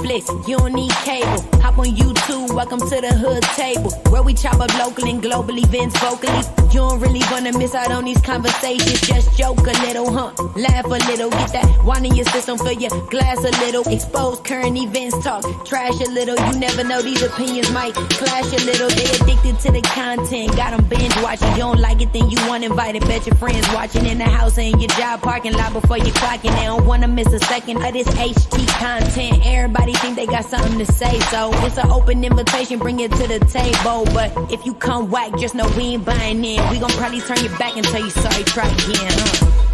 Netflix, you don't need cable. Hop on YouTube, welcome to the hood table, where we chop up local and global events vocally. You don't really wanna miss out on these conversations. Just joke a little, laugh a little, get that wine in your system, fill your glass a little. Expose current events, talk trash a little. You never know, these opinions might clash a little. They addicted to the content, got them binge watching. You don't like it, then you want invited. Bet your friends watching in the house and your job parking lot before you clocking. They don't wanna miss a second of this HT content. Everybody think they got something to say, so it's an open invitation, bring it to the table. But if you come whack, just know we ain't buying in. We gon' probably turn your back and tell you sorry, try again,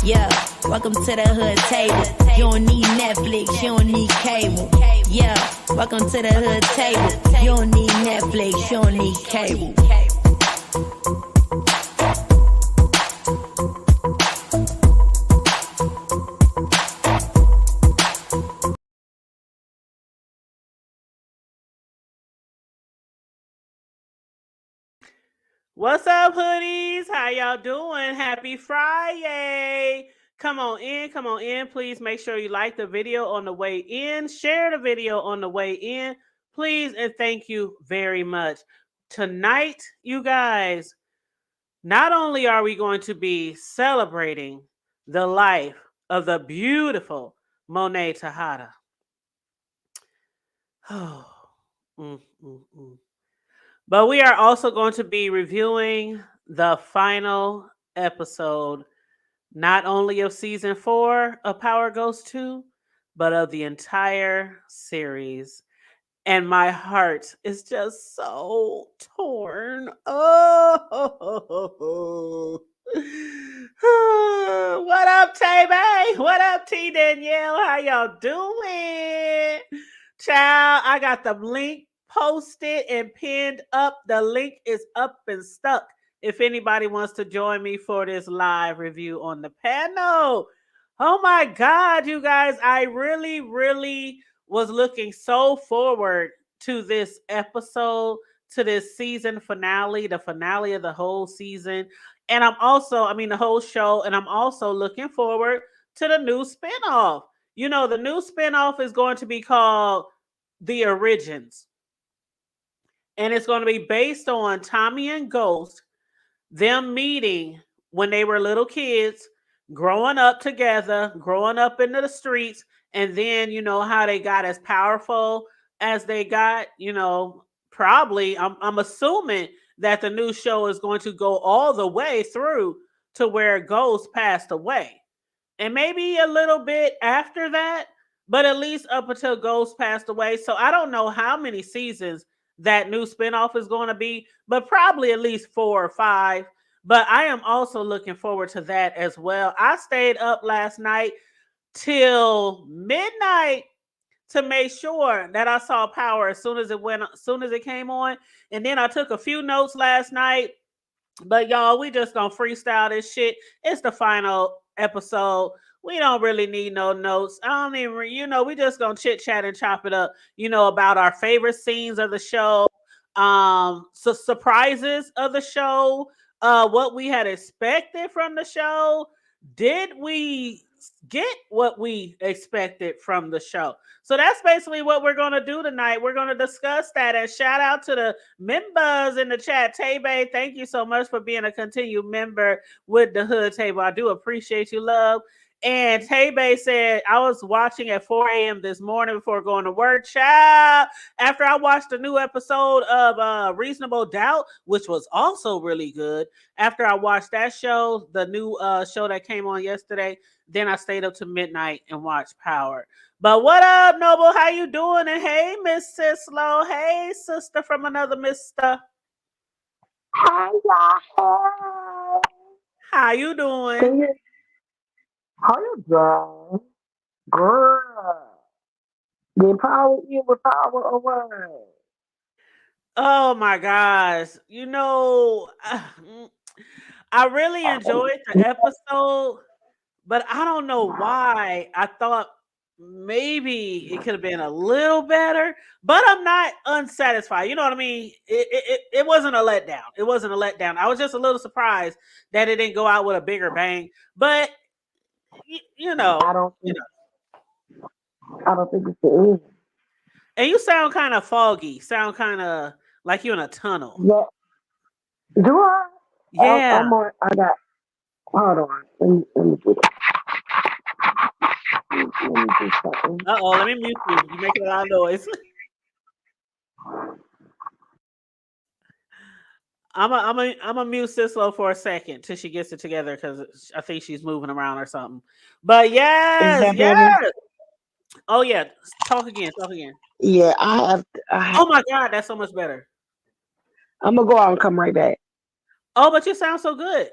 Yeah, welcome to the hood table. You don't need Netflix, you don't need cable. Yeah, welcome to the hood table. You don't need Netflix, you don't need cable. What's up, hoodies? How y'all doing? Happy Friday. Come on in. Please make sure you like the video on the way in. Share the video on the way in. Please and thank you very much. Tonight, you guys, not only are we going to be celebrating the life of the beautiful Monet Tejada. But we are also going to be reviewing the final episode, not only of season 4 of Power Ghost 2, but of the entire series. And my heart is just so torn. Oh, what up, Tay-Bay? What up, T. Danielle? How y'all doing? Child, I got the link posted and pinned up. The link is up and stuck if anybody wants to join me for this live review on the panel. Oh my God, you guys, I really was looking so forward to this episode, to this season finale, the finale of the whole season. And I'm also, the whole show, and I'm also looking forward to the new spinoff. You know, the new spinoff is going to be called The Origins. And it's going to be based on Tommy and Ghost, them meeting when they were little kids, growing up together, growing up into the streets, and then, you know, how they got as powerful as they got, you know, probably, I'm assuming that the new show is going to go all the way through to where Ghost passed away. And maybe a little bit after that, but at least up until Ghost passed away. So I don't know how many seasons that new spinoff is going to be, but probably at least 4 or 5. But I am also looking forward to that as well. I stayed up last night till midnight to make sure that I saw Power as soon as it came on. And then I took a few notes last night. But y'all, we just gonna freestyle this shit. It's the final episode. We don't really need no notes. I don't even, you know, we just gonna chit chat and chop it up, you know, about our favorite scenes of the show, surprises of the show, what we had expected from the show. Did we get what we expected from the show? So that's basically what we're going to do tonight. We're going to discuss that, and shout out to the members in the chat. Tay-Bay, thank you so much for being a continued member with the Hood Table. I do appreciate you, love. And Tay-Bay said, I was watching at 4 a.m. this morning before going to work. Child, after I watched a new episode of Reasonable Doubt, which was also really good. After I watched that show, the new show that came on yesterday, then I stayed up to midnight and watched Power. But what up, Noble? How you doing? And hey, Miss Sislo. Hey, sister from another mister. Hi, y'all. How you doing? How you doing? Girl. Get Power in with Power away. Oh my gosh. You know, I really enjoyed the episode, but I don't know why. I thought maybe it could have been a little better, but I'm not unsatisfied. You know what I mean? It wasn't a letdown. It wasn't a letdown. I was just a little surprised that it didn't go out with a bigger bang. But you know, I don't think it's the end. And you sound kind of foggy. Sound kind of like you're in a tunnel. Yeah. Do I? Yeah. I'm on. I got. Hold on. Let me do that. Let me do something. Uh-oh, let me mute you. You're making a lot of noise. I'm a mute Sislo for a second till she gets it together because I think she's moving around or something. But Is yes, that better? yes. Oh yeah, talk again, talk again. Yeah. I have. Oh my God, that's so much better. I'm gonna go out and come right back. Oh, but you sound so good.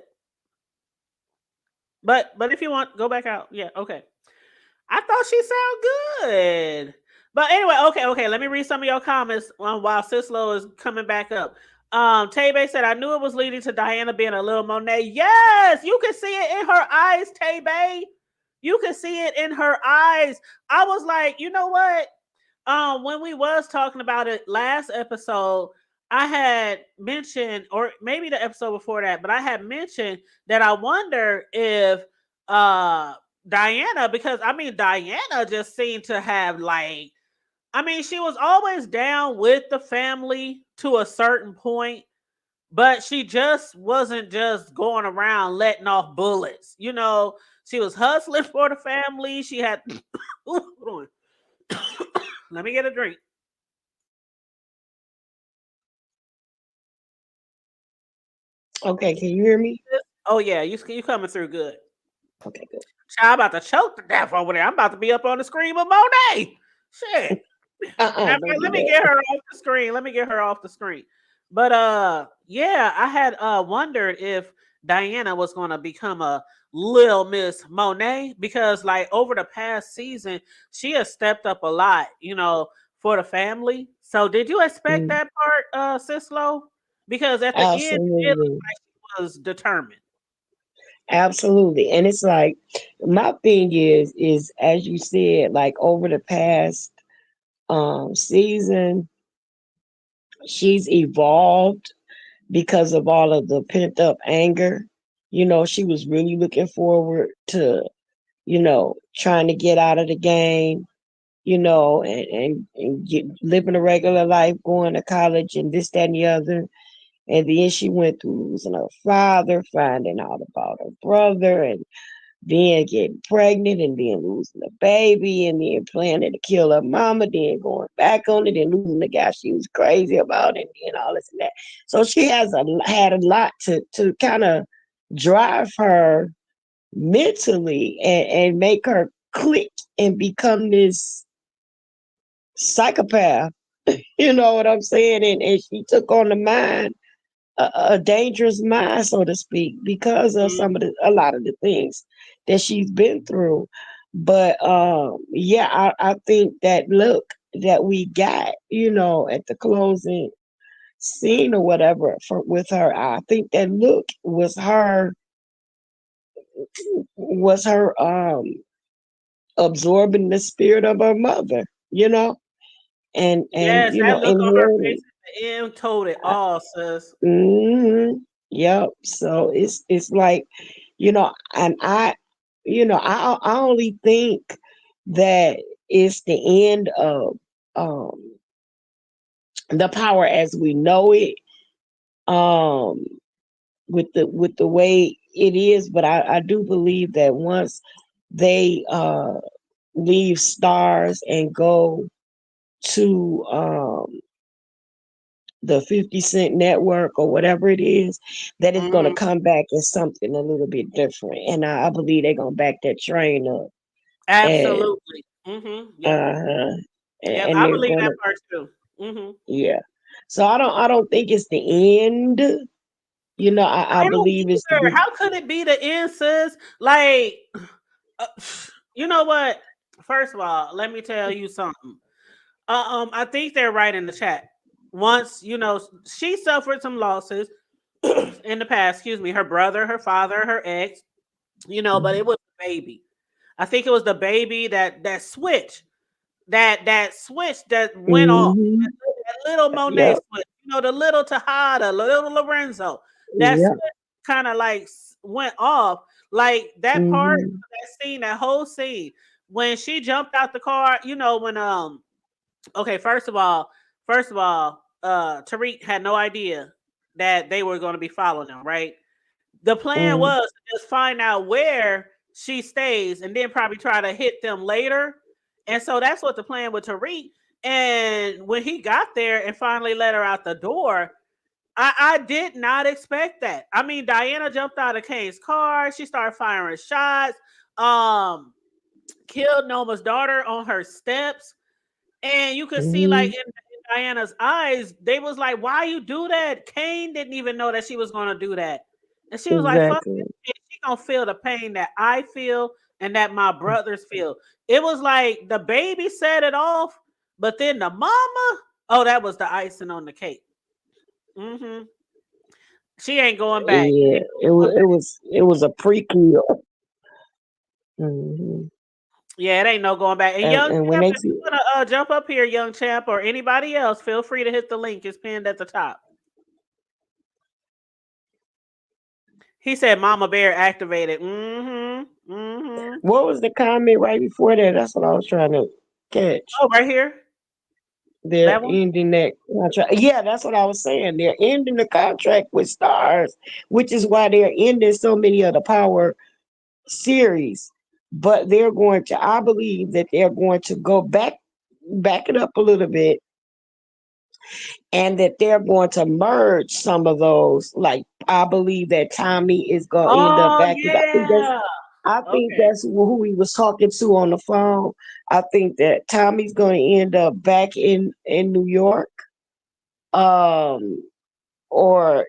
But if you want, go back out. Yeah, okay. I thought she sounded good. But anyway, okay. Let me read some of your comments while Sislo is coming back up. Tebe said, I knew it was leading to Diana being a little Monet. Yes, you can see it in her eyes, Tebe. You can see it in her eyes. I was like, you know what? When we was talking about it last episode, I had mentioned, or maybe the episode before that, but I had mentioned that I wonder if uh Diana, because I mean Diana just seemed to have like, I mean, she was always down with the family to a certain point, but she just wasn't just going around letting off bullets. You know, she was hustling for the family. She had Ooh, hold on. Let me get a drink. Okay. Can you hear me? Oh yeah, you coming through good. Okay. Good. Child about to choke to death over there. I'm about to be up on the screen with Monet. Shit. Matter of fact, Don't do let me that. get her off the screen. Let me get her off the screen. But yeah, I had wondered if Diana was gonna become a Lil Miss Monet because like over the past season, she has stepped up a lot, you know, for the family. So did you expect Mm, that part, Sislo? Because at the end it looked absolutely. like she was determined. Absolutely. And it's like my thing is as you said, like over the past season, she's evolved because of all of the pent up anger. She was really looking forward to, trying to get out of the game, and living a regular life, going to college and this, that, and the other. And then she went through losing her father, finding out about her brother, and then getting pregnant, and then losing the baby, and then planning to kill her mama, then going back on it, and losing the guy she was crazy about, and then all this and that. So she had a lot to kind of drive her mentally and make her click and become this psychopath. You know what I'm saying? And she took on the mind a dangerous mind, so to speak, because of a lot of the things that she's been through. But yeah, I think that look that we got, at the closing scene or whatever with her, I think that look was her absorbing the spirit of her mother, and Yes, that look on her face inheriting. at the end told it all, sis. Mm-hmm. Yep. So it's like, and I only think that it's the end of um the power as we know it, um with the way it is, but I do believe that once they leave stars and go to the 50 Cent network or whatever it is, that it's going to Mhm. come back as something a little bit different. And I believe they're going to back that train up. And Absolutely. Yep. uh-huh. Yep. And I they're believe going that to, part too. Mhm. yeah. So I don't think it's the end. I I don't believe it's the either. How could it be the end, sis? Like, uh, you know what? First of all, let me tell you something. I think they're right in the chat. Once she suffered some losses in the past. Excuse me, her brother, her father, her ex. But it was the baby. I think it was the baby that switch that switch that went off. hmm That little Monet Yep. switch, the little Tejada, little Lorenzo. That Yep. switch kind of like went off. Like that part, hmm that scene, that whole scene when she jumped out the car. When Okay, first of all, Tariq had no idea that they were going to be following them, right? The plan Mm, was to just find out where she stays and then probably try to hit them later. And so that's what the plan with Tariq. And when he got there and finally let her out the door, I did not expect that. I mean, Diana jumped out of Kane's car. She started firing shots. Um, Killed Noma's daughter on her steps. And you could see, like, mhm, in Diana's eyes, they was like, why you do that? Kane didn't even know that she was going to do that. And she was like, fuck exactly. this shit. She going to feel the pain that I feel and that my brothers feel. It was like the baby set it off, but then the mama, oh, that was the icing on the cake. Hmm. She ain't going back. Yeah, Ain't no going back. it was a prequel. Hmm. Yeah, it ain't no going back. And young And when champ, they if you want to jump up here, young champ, or anybody else, feel free to hit the link. It's pinned at the top. He said Mama Bear activated. Mm-hmm. Mm-hmm. what was the comment right before that? That's what I was trying to catch. Oh, right here. They're That one. ending that contract. Yeah, that's what I was saying. They're ending the contract with Stars, which is why they're ending so many of the Power series. But they're going to, I believe that they're going to go back it up a little bit, and that they're going to merge some of those. Like, I believe that Tommy is going to end up Oh back. yeah. I think Okay. that's who he was talking to on the phone. I think that Tommy's going to end up back in New York, um, or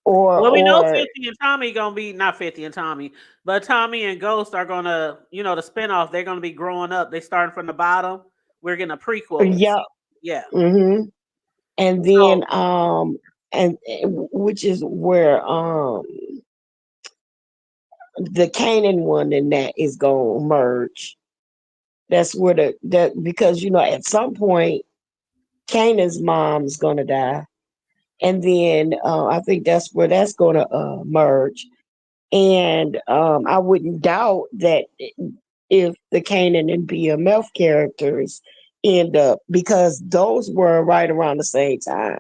Well, we know or 50 and Tommy gonna be not 50 and Tommy, but Tommy and Ghost are gonna, the spinoff, they're gonna be growing up. They starting from the bottom. We're getting a prequel. yeah, Yeah. hmm and So then which is where the Canaan one and that is going to merge. That's where that because at some point Canaan's mom's going to die, and then I think that's where that's going to merge. And I wouldn't doubt that if the Kanan and BMF characters end up, because those were right around the same time.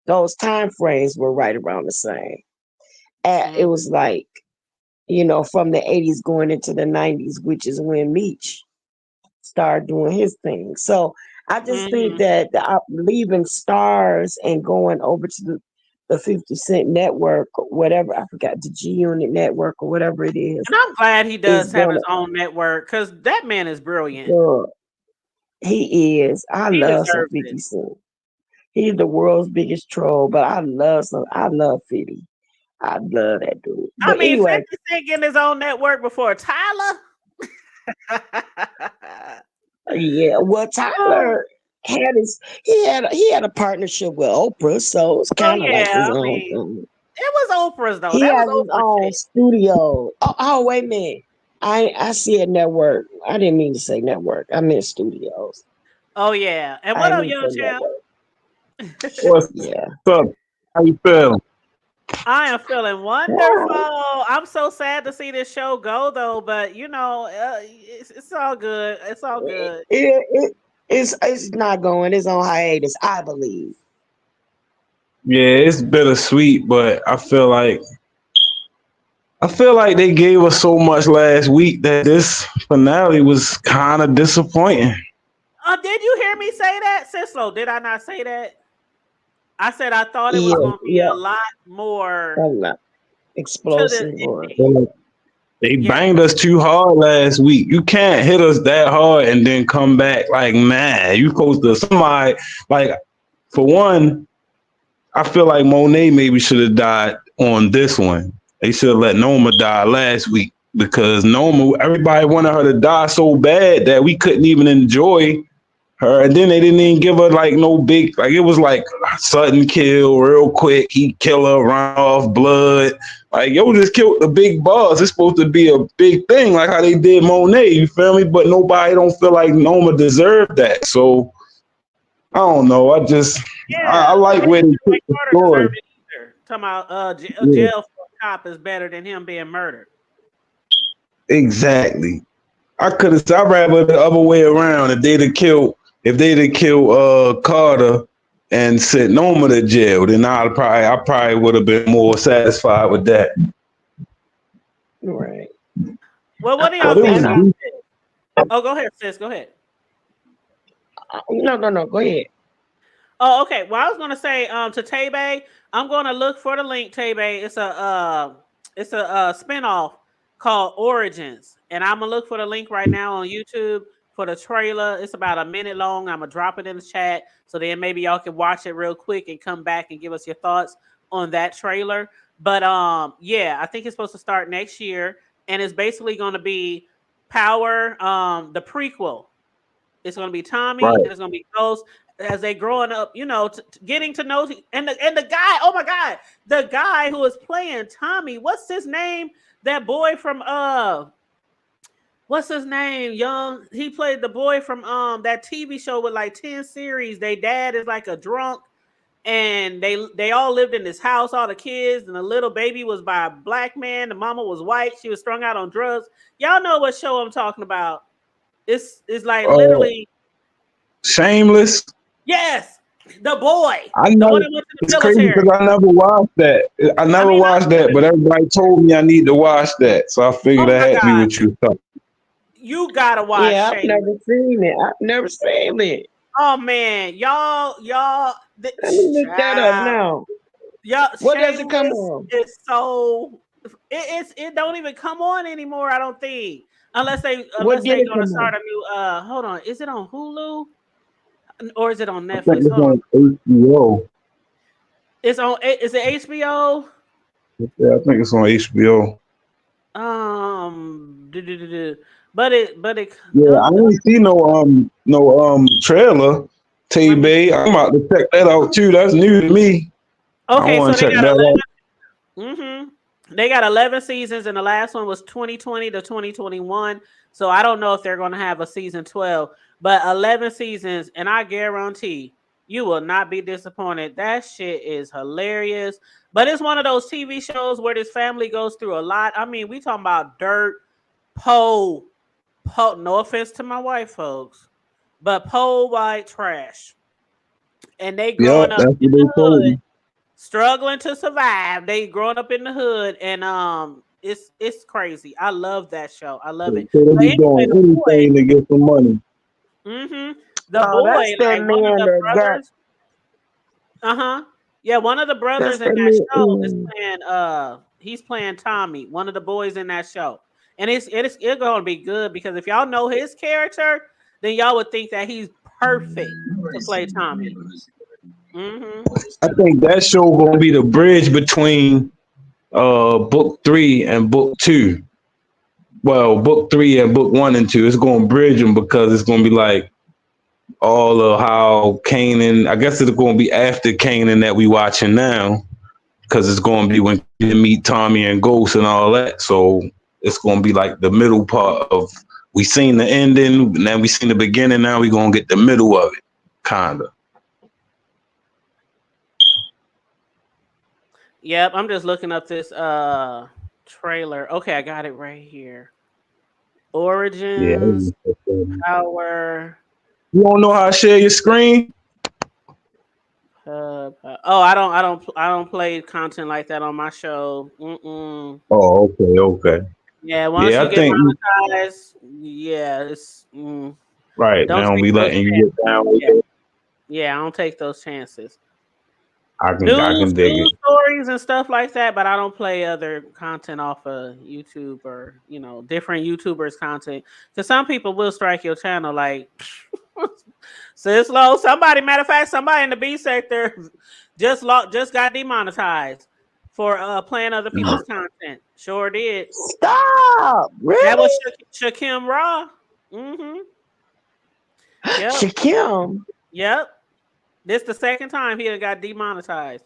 Those time frames were right around the same. It mhm, was like, from the 80s going into the 90s, which is when Meech started doing his thing. So I just think mhm. that leaving Stars and going over to the 50 Cent network, or whatever, I forgot, the G Unit network or whatever it And I'm glad he is does have going his own network because that man is brilliant. to, he is. I He love some deserves 50 it. Cent. He's the world's biggest troll, but I love 50. I love that dude. I But mean, anyway, 50 Cent getting his own network before Tyler. yeah. Well, Oh, Tyler he had a partnership with Oprah, so it's well, kind of like yeah. his I own mean, thing. it was Oprah's though. He That was has his Oprah own shit. studio. Oh, wait a minute. I see a network. I didn't mean to say network. I meant studios. Oh yeah. And I what didn't up, mean to young say champ? network. What's Yeah. up? How you feel? I am feeling wonderful. I'm so sad to see this show go though, but it's all good. It's all It, good. it's not going. It's on hiatus, I believe. Yeah, it's bittersweet, but I feel like they gave us so much last week that this finale was kind of disappointing. Did you hear me say that, Sislo? Did I not say that? I said I thought it was Yeah, going to be a yeah. lot more I'm not to the explosive or ending. They Yeah. banged us too hard last week. You can't hit us that hard and then come back like, man, you supposed to somebody like for one, I feel like Monet maybe should have died on this one. They should have let Noma die last week because Noma, everybody wanted her to die so bad that we couldn't even enjoy her. And then they didn't even give her like no big, like it was like sudden kill real quick. He kill her, run off blood. Like, yo, just killed the big boss. It's supposed to be a big thing, like how they did Monet, you feel me? But nobody don't feel like Noma deserved that. So I don't know. I Yeah. like Like where they took Roy the Carter story. deserved it either. Talking about Yeah, jail for a cop is better than him being murdered. exactly. I'd rather the other way around. If they'd have killed, if they did kill Carter and sent Noma to jail, then I probably would have been more satisfied with that. Right. Well, what do y'all But it think was about deep. this? Oh, go ahead, sis. Go ahead. No. Go ahead. Oh, okay. Well, I was gonna say to Tebe, I'm gonna look for the link, Tebe. It's a spinoff called Origins, and I'm gonna look for the link right now on YouTube for the trailer. It's about a minute long. I'm gonna drop it in the chat so then maybe y'all can watch it real quick and come back and give us your thoughts on that trailer. But yeah, I think it's supposed to start next year, and it's basically gonna be Power, the prequel. It's gonna be Tommy Right. and it's gonna be Ghost as they growing up, you know, getting to know and the guy. Oh my God, the guy who is playing Tommy. What's his name? That boy from what's his name? Young. He played the boy from that TV show with like 10 series. They dad is like a drunk, and they all lived in this house, all the kids, and the little baby was by a black man. The mama was white. She was strung out on drugs. Y'all know what show I'm talking about. It's like literally Shameless. yes, the boy, I the know one that went to the it's crazy military. because I never watched that. I never mean, watched that, but everybody told me I need to watch that, so I figured oh that my had to be God, what you thought. you gotta watch Yeah, I've Shameless. never seen it. I've never seen it. Oh man, y'all, Let me look that up child, now. y'all, What does it come Shameless on? is so it don't even come on anymore. I don't think unless they What did it gonna come start on? a new. Hold on, is it on Hulu or is it on I think Netflix? it's Hold on, on HBO. it's on. Is it HBO? Yeah, I think it's on HBO. But it Yeah, I don't. didn't see no trailer. Tay Let me. Bay, I'm about to check that out too. That's new to me. I Okay, so want to they check got that out. 11. They got 11 seasons, and the last one was 2020 to 2021. So I don't know if they're going to have a season 12, but 11 seasons, and I guarantee you will not be disappointed. That shit is hilarious. But it's one of those TV shows where this family goes through a lot. I mean, we talking about dirt, Poe. No offense to my wife, folks, but Poe white trash, and they Yep, growing up that's what in they the told hood me. struggling to survive. They growing up in the hood, and it's crazy. I love that show. I love So it. they But be anyway, doing anything to get some money. the Oh, boy, that's that like one of man the that got. brothers, yeah, one of the That's brothers in that that show is man. playing. He's playing Tommy, one of the boys in that show, and it's going to be good because if y'all know his character, then y'all would think that he's perfect to play Tommy. I think that show gonna be the bridge between book 3 and book 2. Well, book 3 and book 1 and 2. It's gonna bridge them because it's gonna be like all of how Kanan. I guess it's gonna be after Kanan that we watching now, because it's gonna be when you meet Tommy and Ghost and all that. So it's gonna be like the middle part of we seen the ending, now we seen the beginning. Now we gonna get the middle of it, kinda. Yep, I'm just looking up this trailer. Okay, I got it right here. Yeah. Origins, Power. You don't know how to share your screen? Oh, I don't play content like that on my show. Oh, okay. Yeah, once Yeah, you I get think monetized, yeah, it's right. They don't don't take be those letting you chances. get down with Yeah, it. yeah, I don't take those chances. I can dig News it. stories and stuff like that, but I don't play other content off of YouTube or different YouTubers content. Because some people will strike your channel like Sis Low. Somebody, matter of fact, somebody in the B sector just got demonetized for playing other people's content. Sure did. Stop! That was Really? Shakim Raw. Mm-hmm. Yep. Shakim. Yep. This the second time he got demonetized.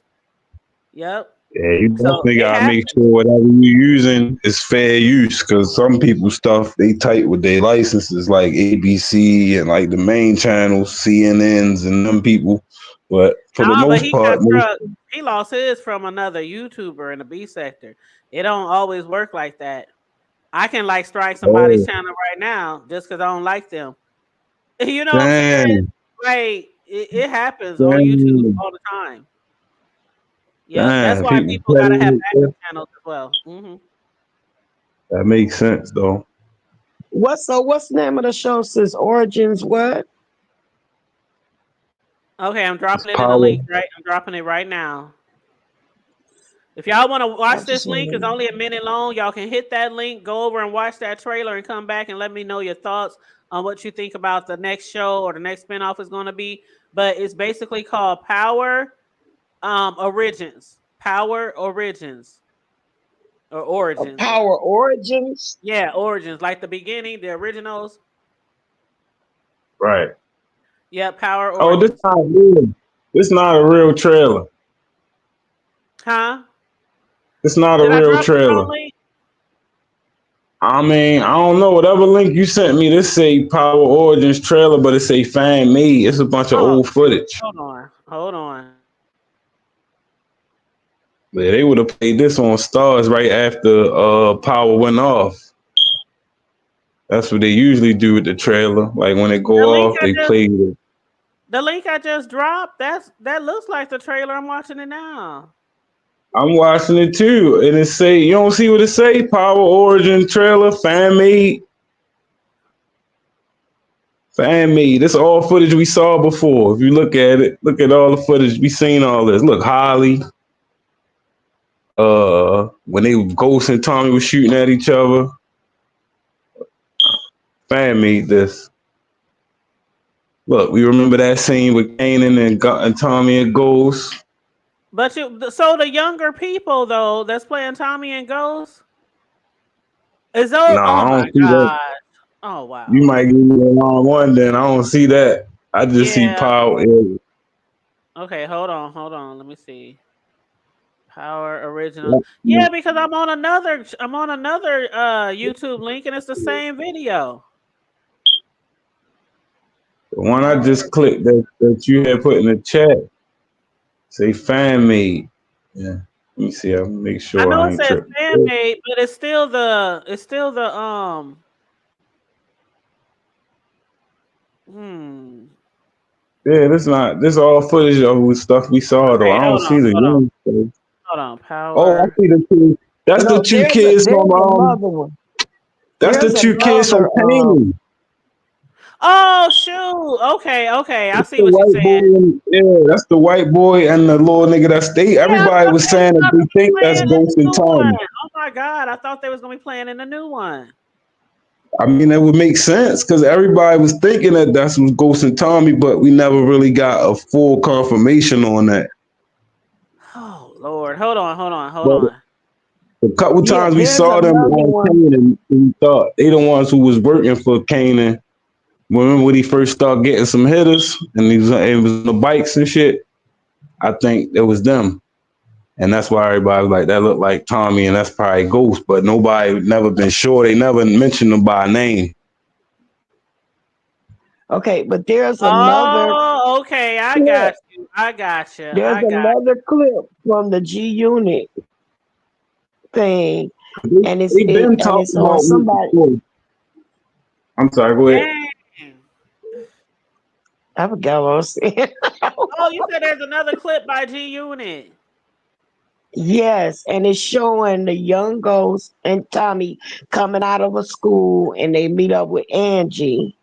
Yep. Yeah, you So definitely it gotta make happened. sure whatever you're using is fair use, because some people stuff they tight with their licenses, like ABC and like the main channels, CNNs, and them people. But for the Nah, but most he got part, struck. He lost his from another YouTuber in the B sector. It don't always work like that. I can strike somebody's oh channel right now just because I don't like them. You know what I'm saying? damn, like it happens on YouTube Damn, all the time. Yep, that's damn, why people people gotta have play backup it. channels as well. That makes sense though. What's the name of the show? Says Origins. What? Okay, I'm It's dropping it in the power. link. Right, I'm dropping it right now. If y'all want to I watch just this link, it's want only a minute long. Y'all can hit that link, go over and watch that trailer, and come back and let me know your thoughts on what you think about the next show or the next spinoff is going to be. But it's basically called Power Origins. Power Origins or to Origins. Power Origins. Yeah, Origins, like the beginning, the originals. Right. Yeah, Power Oh, this Origins. not real. This not a real trailer. Huh? It's not a Did I real drop the wrong trailer. link? I mean, I don't know. Whatever link you sent me, this say Power Origins trailer, but it say fan made. It's a bunch of Oh, old footage. hold on. Hold on. Yeah, they would have played this on Stars right after Power went off. That's what they usually do with the trailer. Like when it The go link off, I they just play it. the link I just dropped, that looks like the trailer. I'm watching it now. I'm watching it too, and it say you don't see what it say. Power Origin trailer, fan made, fan made. This all footage we saw before. If you look at it, look at all the footage we seen. All this. Look, Holly. When they Ghost and Tommy was shooting at each other, fan made this. Look, we remember that scene with Kanan and Tommy and Ghost. But so the younger people though that's playing Tommy and Ghost is those? Nah, Oh I my don't see that. god! Oh You wow! might give me the wrong one. Then I don't see that. I just see Yeah. Power. Okay, hold on. Let me see. Power Original. Yeah, because I'm on another YouTube link and it's the same video. The one I Power. just clicked that you had put in the chat say fan made. Yeah. Let me see. I'll make I sure know I it ain't says tripping. fan made, but it's still the hmm. Yeah, this all footage of stuff we saw though. Okay, I don't hold on, see the hold on, young stuff. hold on. Oh, I Power. see the two. That's the No, two kids there's from another one. that's the There's two kids from another Canaan. Oh shoot. Okay. I That's see the what you're white boy. saying. Yeah, that's the white boy and the little nigga that stayed. Yeah, I Everybody thought was they was saying that about to they be think that's playing in Ghost the and new one. Tommy. Oh my god, I thought they was gonna be playing in the new one. I mean, that would make sense because everybody was thinking that that's was Ghost and Tommy, but we never really got a full confirmation on that. Oh Lord, hold But on. a couple Yeah, times we there's saw them another on one. Kanan, and we thought they the ones who was working for Kanan. Remember when he first started getting some hitters and it was on the bikes and shit? I think it was them. And that's why everybody was like, that looked like Tommy and that's probably Ghost, but nobody never been sure. They never mentioned them by name. Okay, but there's another Oh, okay, I clip. got you. I got you. There's I got another clip from the G Unit thing, and They been it's talking on about me somebody. before. I'm sorry, go ahead. Dang. I forgot what I was saying. Oh, you said there's another clip by G Unit. Yes, and it's showing the young Ghost and Tommy coming out of a school, and they meet up with Angie.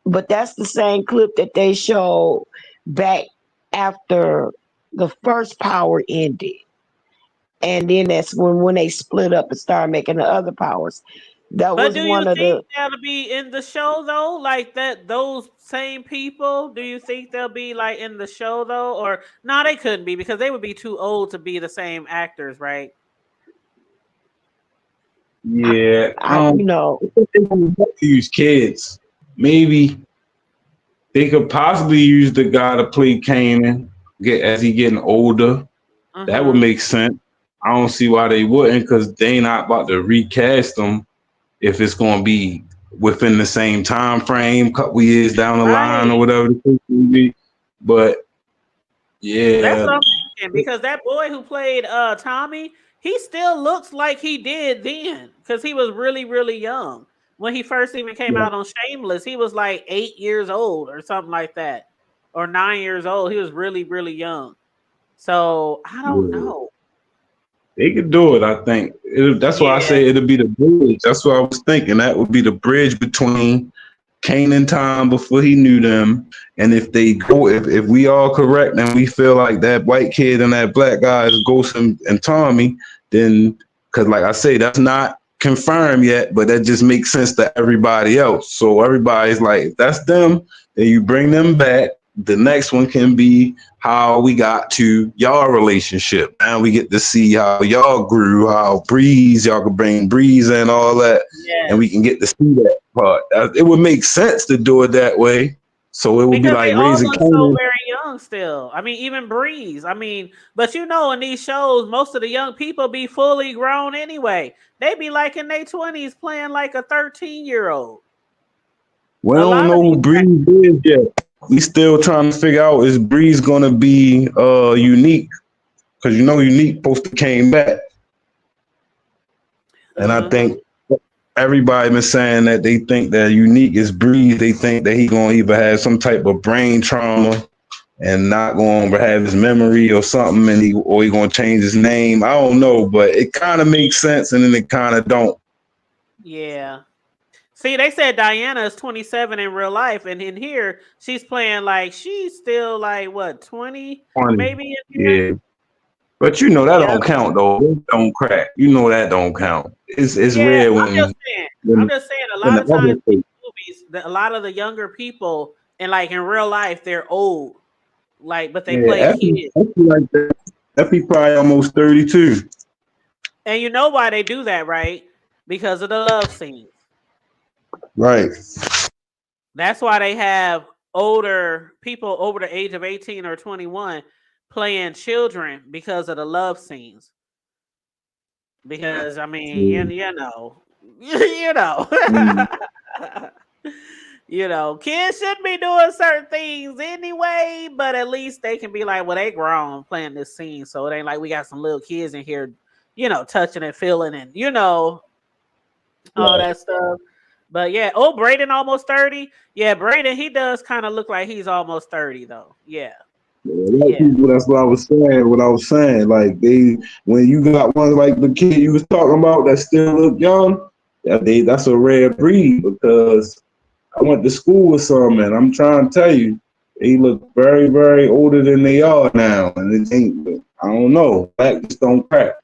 But that's the same clip that they showed back after the first Power ended. And then that's when they split up and started making the other powers. That But was do you one of think the they'll be in the show though? Like that those same people, do you think they'll be like in the show though? Or no, they couldn't be because they would be too old to be the same actors, right? Yeah, you know, they want to use kids. Maybe they could possibly use the guy to play Kanan as he getting older. That would Uh-huh. make sense. I don't see why they wouldn't because they not about to recast them if it's going to be within the same time frame, couple years down the line or Right. whatever the case may be. But That's yeah, what I'm thinking because that boy who played Tommy, he still looks like he did then because he was really, really young. when he first even came out on Shameless, he was like 8 years old or something like that, or 9 years old. He was really, really young. So I don't Yeah. know. They could do it, I think. That's why I Yeah, say it'll be the bridge. That's what I was thinking. That would be the bridge between Kane and Tom before he knew them. And if they go, if we all correct and we feel like that white kid and that black guy is Ghost and Tommy, then, because like I say, that's not confirmed yet, but that just makes sense to everybody else. So everybody's like, if that's them, then you bring them back. The next one can be how we got to y'all relationship. And we get to see how y'all grew, how Breeze, y'all could bring Breeze and all that. And we yes. can get to see that part. It would make sense to do it that way. So it would be Because like they all raising look so Canaan. very young still. I mean, even Breeze. I mean, but you know, in these shows, most of the young people be fully grown anyway. They be like in their 20s playing like a 13-year-old. We A don't lot of know who these Breeze is yet. We still trying to figure out, is Breeze gonna be Unique? Because Unique supposed to came back. And I uh-huh. think everybody been saying that they think that Unique is Breeze. They think that he gonna either have some type of brain trauma and not going to have his memory or something, and he gonna change his name. I don't know, but it kind of makes sense, and then it kind of don't. Yeah. See, they said Diana is 27 in real life, and in here she's playing like she's still like what 20 Funny, maybe in here. yeah. But that Yep. don't count though. It don't crack. That don't count. It's Yeah, rare I'm just when saying. I'm when, just saying. A when lot the of times other in thing. movies, a lot of the younger people, and like in real life, they're old. Like, but they play Yeah, kids, Effie like that. Effie probably almost 32. and you know why they do that, right? Because of the love scenes. Right. That's why they have older people over the age of 18 or 21 playing children because of the love scenes. Because I mean, Mm, you know, you know, mm, you know, kids shouldn't be doing certain things anyway. But at least they can be like, well, they grown playing this scene, so it ain't like we got some little kids in here, touching and feeling and all right. that stuff. But yeah, oh, Braden almost 30. Yeah, Braden, he does kind of look like he's almost 30 though. Yeah, A lot of yeah, people, that's what I was saying. What I was saying, like when you got one like the kid you was talking about that still look young, that's a rare breed because I went to school with some, and I'm trying to tell you, they look very, very older than they are now, and it ain't. I don't know. Black just don't crack.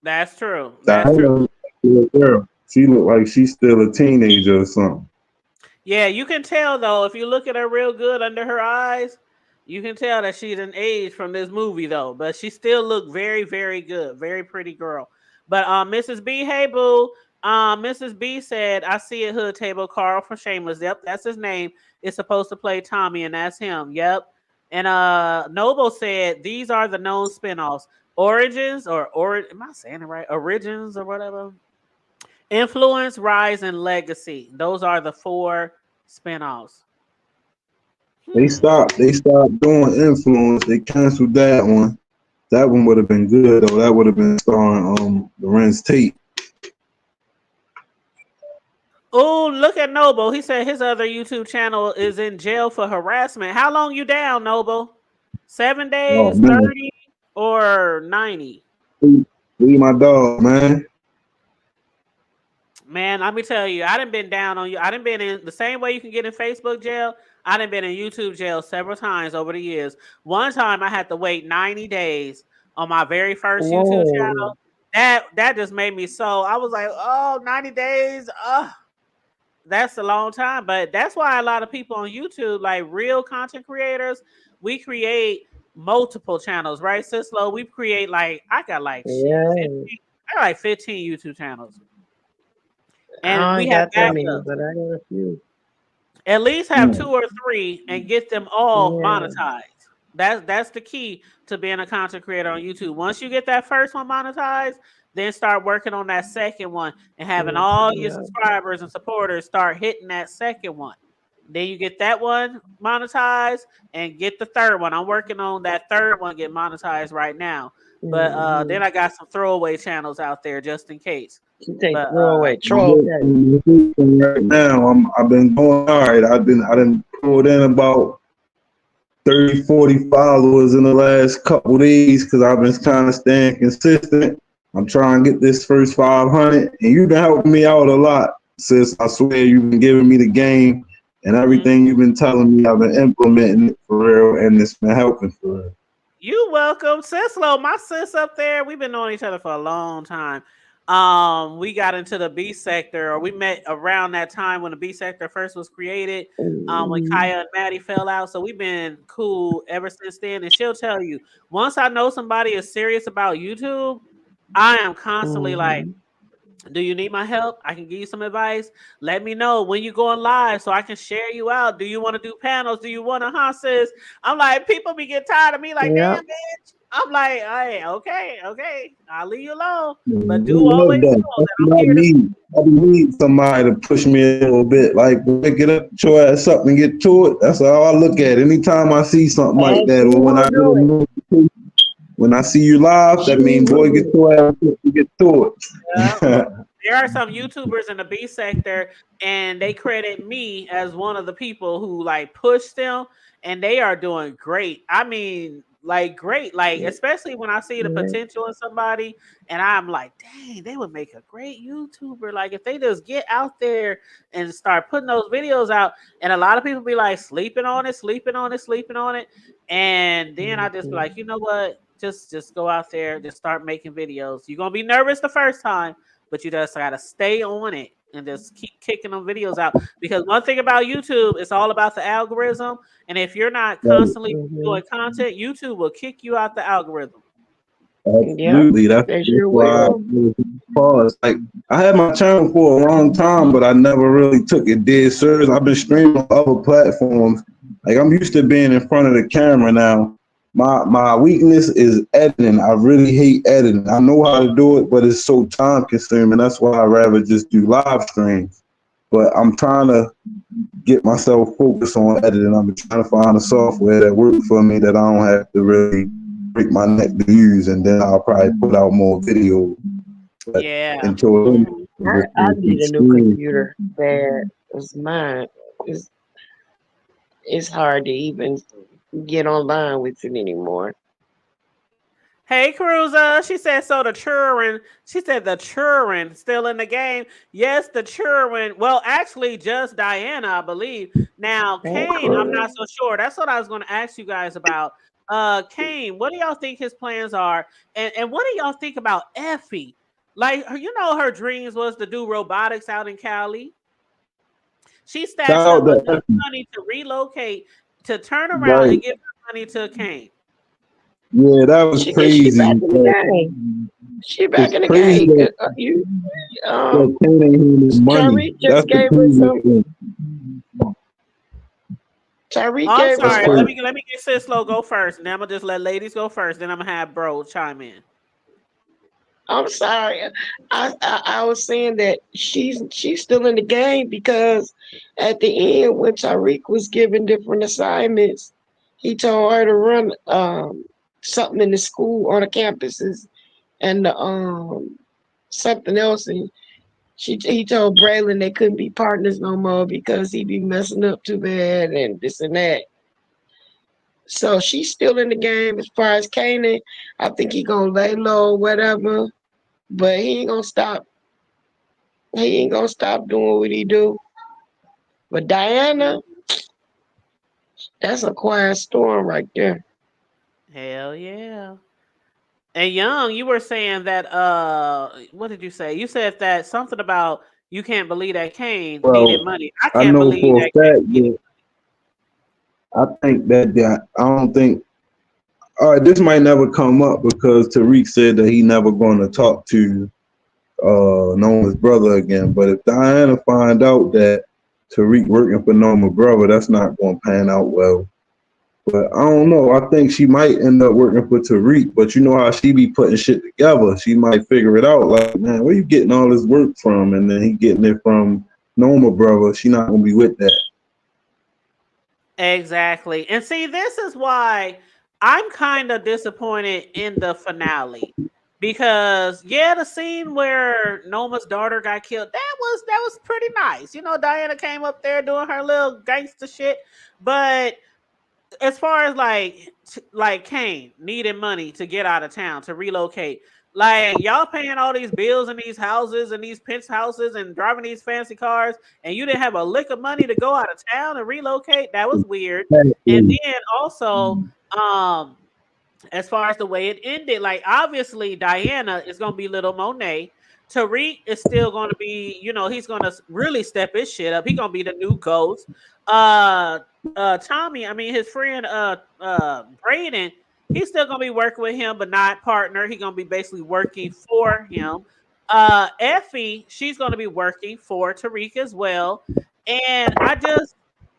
that's true. That's true. Diana, girl, she look like she's still a teenager or something. Yeah, you can tell though if you look at her real good under her eyes, you can tell that she's an age from this movie though. But she still look very, very good, very pretty girl. But Mrs. B, hey boo, Mrs. B said, "I see a hood table, Carl from Shameless. Yep, that's his name. It's supposed to play Tommy, and that's him. Yep." And Noble said, "These are the known spinoffs: Origins am I saying it right? Origins or whatever." Influence, Rise, and Legacy. Those are the 4 spinoffs. They Hmm. stopped. They stopped doing influence. They canceled that one. That one would have been good though. That would have been starring Lorenz Tate. Oh, look at Noble. He said his other YouTube channel is in jail for harassment. How long you down, Noble? 7 Oh days, man, 30, or 90? leave my dog, man. Man, let me tell you, I done been down on you. I done been in the same way you can get in Facebook jail. I done been in YouTube jail several times over the years. One time I had to wait 90 days on my very first YouTube Whoa. channel. That just made me so, I was like, oh, 90 days. That's a long time. But that's why a lot of people on YouTube, like real content creators, we create multiple channels, right, Sislo? We create like I got like shit, Yeah. 15, I got like 15 YouTube channels. And I we ain't have got that many, backups. but I got a few. At least have 2 or 3 and get them all Yeah. monetized. That's the key to being a content creator on YouTube. Once you get that first one monetized, then start working on that second one and having all your Yeah. subscribers and supporters start hitting that second one. Then you get that one monetized and get the third one. I'm working on that third one get monetized right now. But Mm-hmm. then I got some throwaway channels out there just in case. She take But throwaway troll. Right now, I've been going all right. I done pulled in about 30, 40 followers in the last couple days because I've been kind of staying consistent. I'm trying to get this first 500, and you've been helping me out a lot, sis. I swear you've been giving me the game, and everything you've been telling me, I've been implementing it for real, and it's been helping for real. you welcome, Sislo. My sis up there. We've been knowing each other for a long time. We got into the B sector, or we met around that time when the B sector first was created. When Kaya and Maddie fell out, so we've been cool ever since then. And she'll tell you, once I know somebody is serious about YouTube, I am constantly like, do you need my help? I can give you some advice. Let me know when you're going live so I can share you out. Do you want to do panels? Do you want to, sis? I'm like, people be getting tired of me like, damn, bitch. I'm like, hey, okay. I'll leave you alone. But do always know that I'm here to. I need somebody to push me a little bit. Like, get up, your ass up and get to it. That's how I look at it. Anytime I see something like that, or when I see you live, that means, boy, get your ass up and get to it. Yeah. There are some YouTubers in the B sector, and they credit me as one of the people who like pushed them, and they are doing great. I mean, like great, like especially when I see the potential in somebody, and I'm like, dang, they would make a great YouTuber. Like if they just get out there and start putting those videos out, and a lot of people be like sleeping on it, and then I just be like, you know what? Just go out there, just start making videos. You're gonna be nervous the first time, but you just gotta stay on it and just keep kicking them videos out. Because one thing about YouTube, it's all about the algorithm. And if you're not constantly doing content, YouTube will kick you out the algorithm. Absolutely, that's why pause. Like I had my channel for a long time, but I never really took it dead serious. I've been streaming on other platforms. Like I'm used to being in front of the camera now. My weakness is editing. I really hate editing. I know how to do it, but it's so time consuming. That's why I rather just do live streams. But I'm trying to get myself focused on editing. I'm trying to find a software that works for me that I don't have to really break my neck to use, and then I'll probably put out more videos. But until then, I need a new computer. Bad as mine. It's hard to even get online with it anymore. Hey, Cruiser. She said, so the Turin. She said the Turin still in the game. Yes, the Turin. Well, actually, just Diana, I believe. Now, Kane, I'm not so sure. That's what I was going to ask you guys about. Kane, what do y'all think his plans are? And what do y'all think about Effie? Like, you know, her dreams was to do robotics out in Cali. She stashed up enough money to relocate, to turn around and give her money to Kane. Yeah, that was crazy. She back in the game. She back in the game. Tariq just gave her some. Tariq I'm sorry. Let me get Sislo go first, and then I'm gonna just let ladies go first. Then I'm gonna have bro chime in. I'm sorry. I was saying that she's still in the game because at the end when Tariq was given different assignments, he told her to run something in the school on the campuses and something else, and he told Braylon they couldn't be partners no more because he'd be messing up too bad and this and that. So she's still in the game. As far as Kanan, I think he gonna lay low or whatever, but he ain't gonna stop. He ain't gonna stop doing what he do. But Diana, that's a quiet storm right there. Hell yeah. And Young, you were saying that what did you say? You said that something about you can't believe that Kane needed money. I can't believe that Kane. I think that I don't think. All right, this might never come up because Tariq said that he never going to talk to Noma's brother again. But if Diana find out that Tariq working for Noma's brother, that's not going to pan out well. But I don't know. I think she might end up working for Tariq. But you know how she be putting shit together. She might figure it out. Like, man, where you getting all this work from? And then he getting it from Noma brother. She not gonna be with that. Exactly. And see, this is why I'm kind of disappointed in the finale, because the scene where Noma's daughter got killed, that was pretty nice. You know, Diana came up there doing her little gangster shit, but as far as like Kane needing money to get out of town to relocate, like y'all paying all these bills in these houses and these penthouses and driving these fancy cars, and you didn't have a lick of money to go out of town and relocate. That was weird. And then also, as far as the way it ended, like obviously Diana is gonna be little Monet. Tariq is still gonna be, he's gonna really step his shit up. He's gonna be the new Ghost. Tommy, I mean his friend Braden, he's still gonna be working with him, but not partner. He's gonna be basically working for him. Effie, she's gonna be working for Tariq as well. And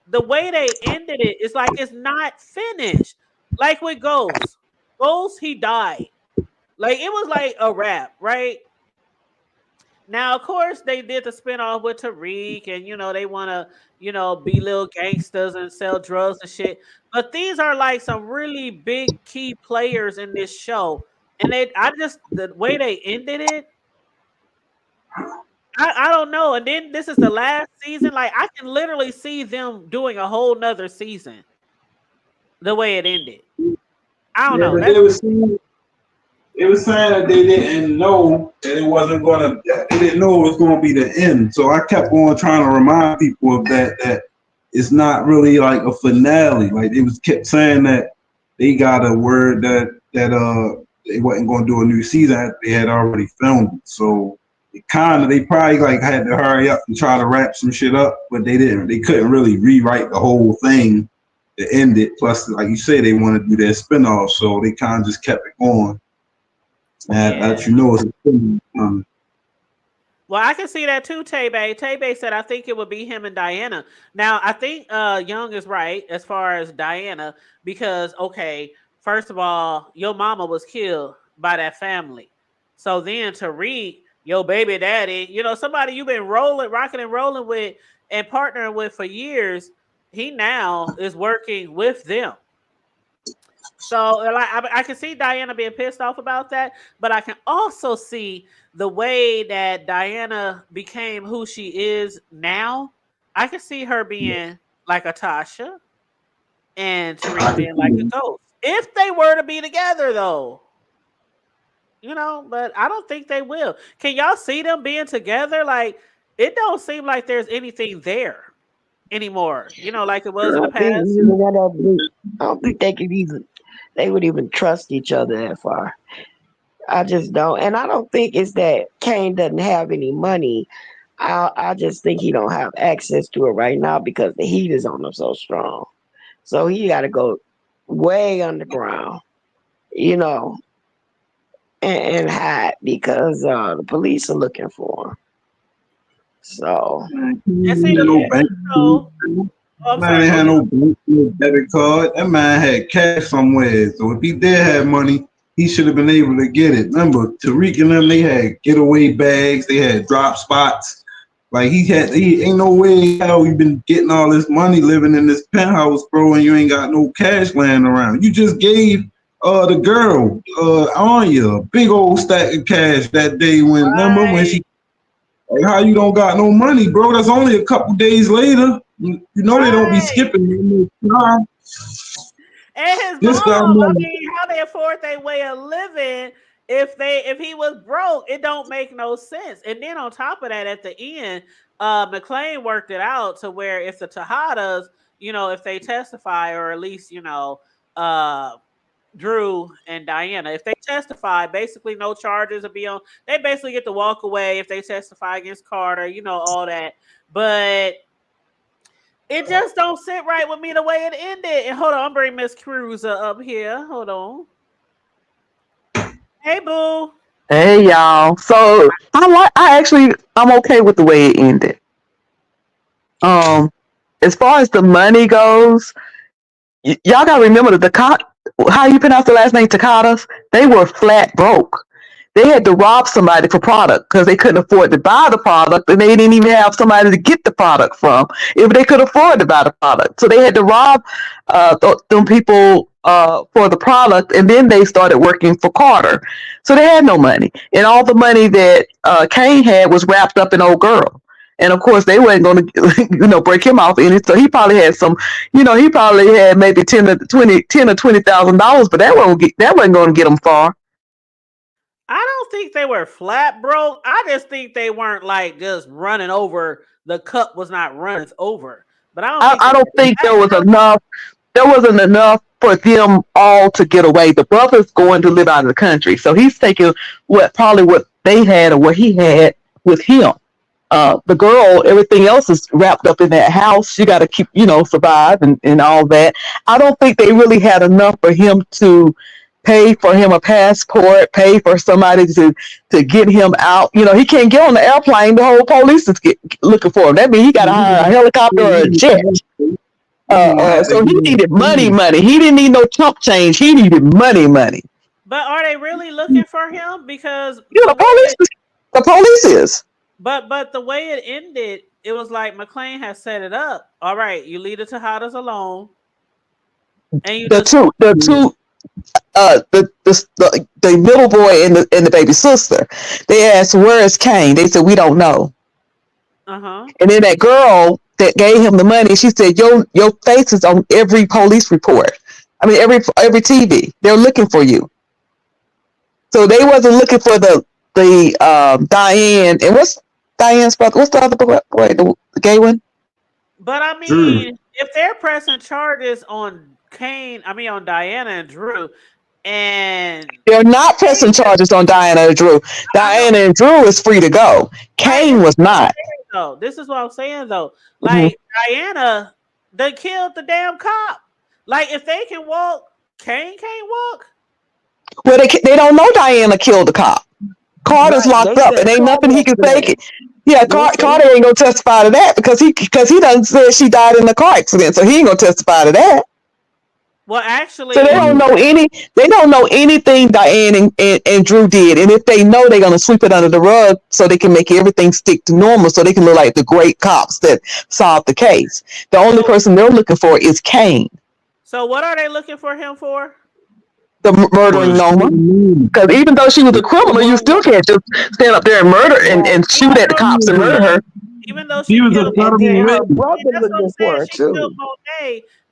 the way they ended it is like it's not finished. Like with Ghost, he died. Like it was like a wrap, right? Now, of course, they did the spinoff with Tariq, and they want to, be little gangsters and sell drugs and shit. But these are like some really big key players in this show, and the way they ended it, I don't know. And then this is the last season. Like I can literally see them doing a whole nother season. The way it ended, I don't know. It was saying that they didn't know that it wasn't gonna. They didn't know it was gonna be the end. So I kept on trying to remind people of that it's not really like a finale. Like it was kept saying that they got a word that they wasn't gonna do a new season. They had already filmed it. So they probably like had to hurry up and try to wrap some shit up, but they didn't. They couldn't really rewrite the whole thing to end it. Plus, like you said, they want to do their spinoff, so they kind of just kept it going. And it's a thing. Well, I can see that too, Tebe. Tebe said, I think it would be him and Diana. Now, I think Young is right as far as Diana, because, okay, first of all, your mama was killed by that family. So then Tariq, your baby daddy, somebody you've been rocking and rolling with and partnering with for years, he now is working with them. So like, I can see Diana being pissed off about that, but I can also see the way that Diana became who she is now. I can see her being like a Tasha and Tariq being like a Ghost. If they were to be together, though. But I don't think they will. Can y'all see them being together? Like, it don't seem like there's anything there anymore, like it was in the past. I don't think they would even trust each other that far. I just don't. And I don't think it's that Kane doesn't have any money. I just think he don't have access to it right now because the heat is on him so strong. So he got to go way underground, and hide because the police are looking for him. So Man had no debit card. That man had cash somewhere. So if he did have money, he should have been able to get it. Remember, Tariq and them, they had getaway bags. They had drop spots. Like he ain't no way how you been getting all this money living in this penthouse, bro, and you ain't got no cash laying around. You just gave the girl Anya a big old stack of cash that day remember when she. Like, how you don't got no money, bro? That's only a couple days later. They don't be skipping time. And his mom, how they afford their way of living if he was broke, it don't make no sense. And then on top of that, at the end, McClane worked it out to where if the Tejadas, if they testify, or at least, Drew and Diana, if they testify, basically no charges will be on. They basically get to walk away if they testify against Carter, all that. But it just don't sit right with me the way it ended. And hold on, I'm bringing Miss Cruiser up here. Hold on. Hey, boo. Hey, y'all. So I'm okay with the way it ended. As far as the money goes, y'all gotta remember that how you pronounce the last name, Takadas? They were flat broke. They had to rob somebody for product because they couldn't afford to buy the product, and they didn't even have somebody to get the product from if they could afford to buy the product. So they had to rob them people for the product, and then they started working for Carter. So they had no money, and all the money that Kane had was wrapped up in old girl. And of course, they weren't going to, break him off any. So he probably had some, he probably had maybe $10,000 or $20,000, but that wasn't going to get him far. I don't think they were flat broke. I just think they weren't like just running over. The cup was not running over. But I don't think there was enough. There wasn't enough for them all to get away. The brother's going to live out of the country, so he's taking what they had or what he had with him. The girl, everything else is wrapped up in that house. She got to keep, survive and all that. I don't think they really had enough for him to pay for him a passport, pay for somebody to get him out. He can't get on the airplane. The whole police is looking for him. That means he got to hire a helicopter or a jet. So he needed money. He didn't need no chump change. He needed money. But are they really looking for him? Because the police is. But the way it ended, it was like McClane has set it up. All right, you leave the Tejadas alone, and you the middle boy and the baby sister. They asked, "Where is Kane?" They said, "We don't know." And then that girl that gave him the money, she said, "Your face is on every police report. I mean, every TV. They're looking for you." So they wasn't looking for the Diane, and what's Diane's brother? What's the other boy, the gay one? But I mean, if they're pressing charges on on Diana and Drew, and they're not pressing charges on Diana and Drew. Diana and Drew is free to go. Kane was not. This is what I'm saying though. Like Diana, they killed the damn cop. Like if they can walk, Kane can't walk. Well, they don't know Diana killed the cop. Carter's locked up, and ain't nothing he can say. Yeah, Carter ain't gonna testify to that because he done said she died in the car accident, so he ain't gonna testify to that. Well, actually, so they don't know anything Diane and Drew did, and if they know, they're gonna sweep it under the rug so they can make everything stick to normal, so they can look like the great cops that solved the case. The only person they're looking for is Kane. So what are they looking for him for? The murdering Noma, because even though she was a criminal, you still can't just stand up there and murder and shoot at the cops and murder her. Even though she was a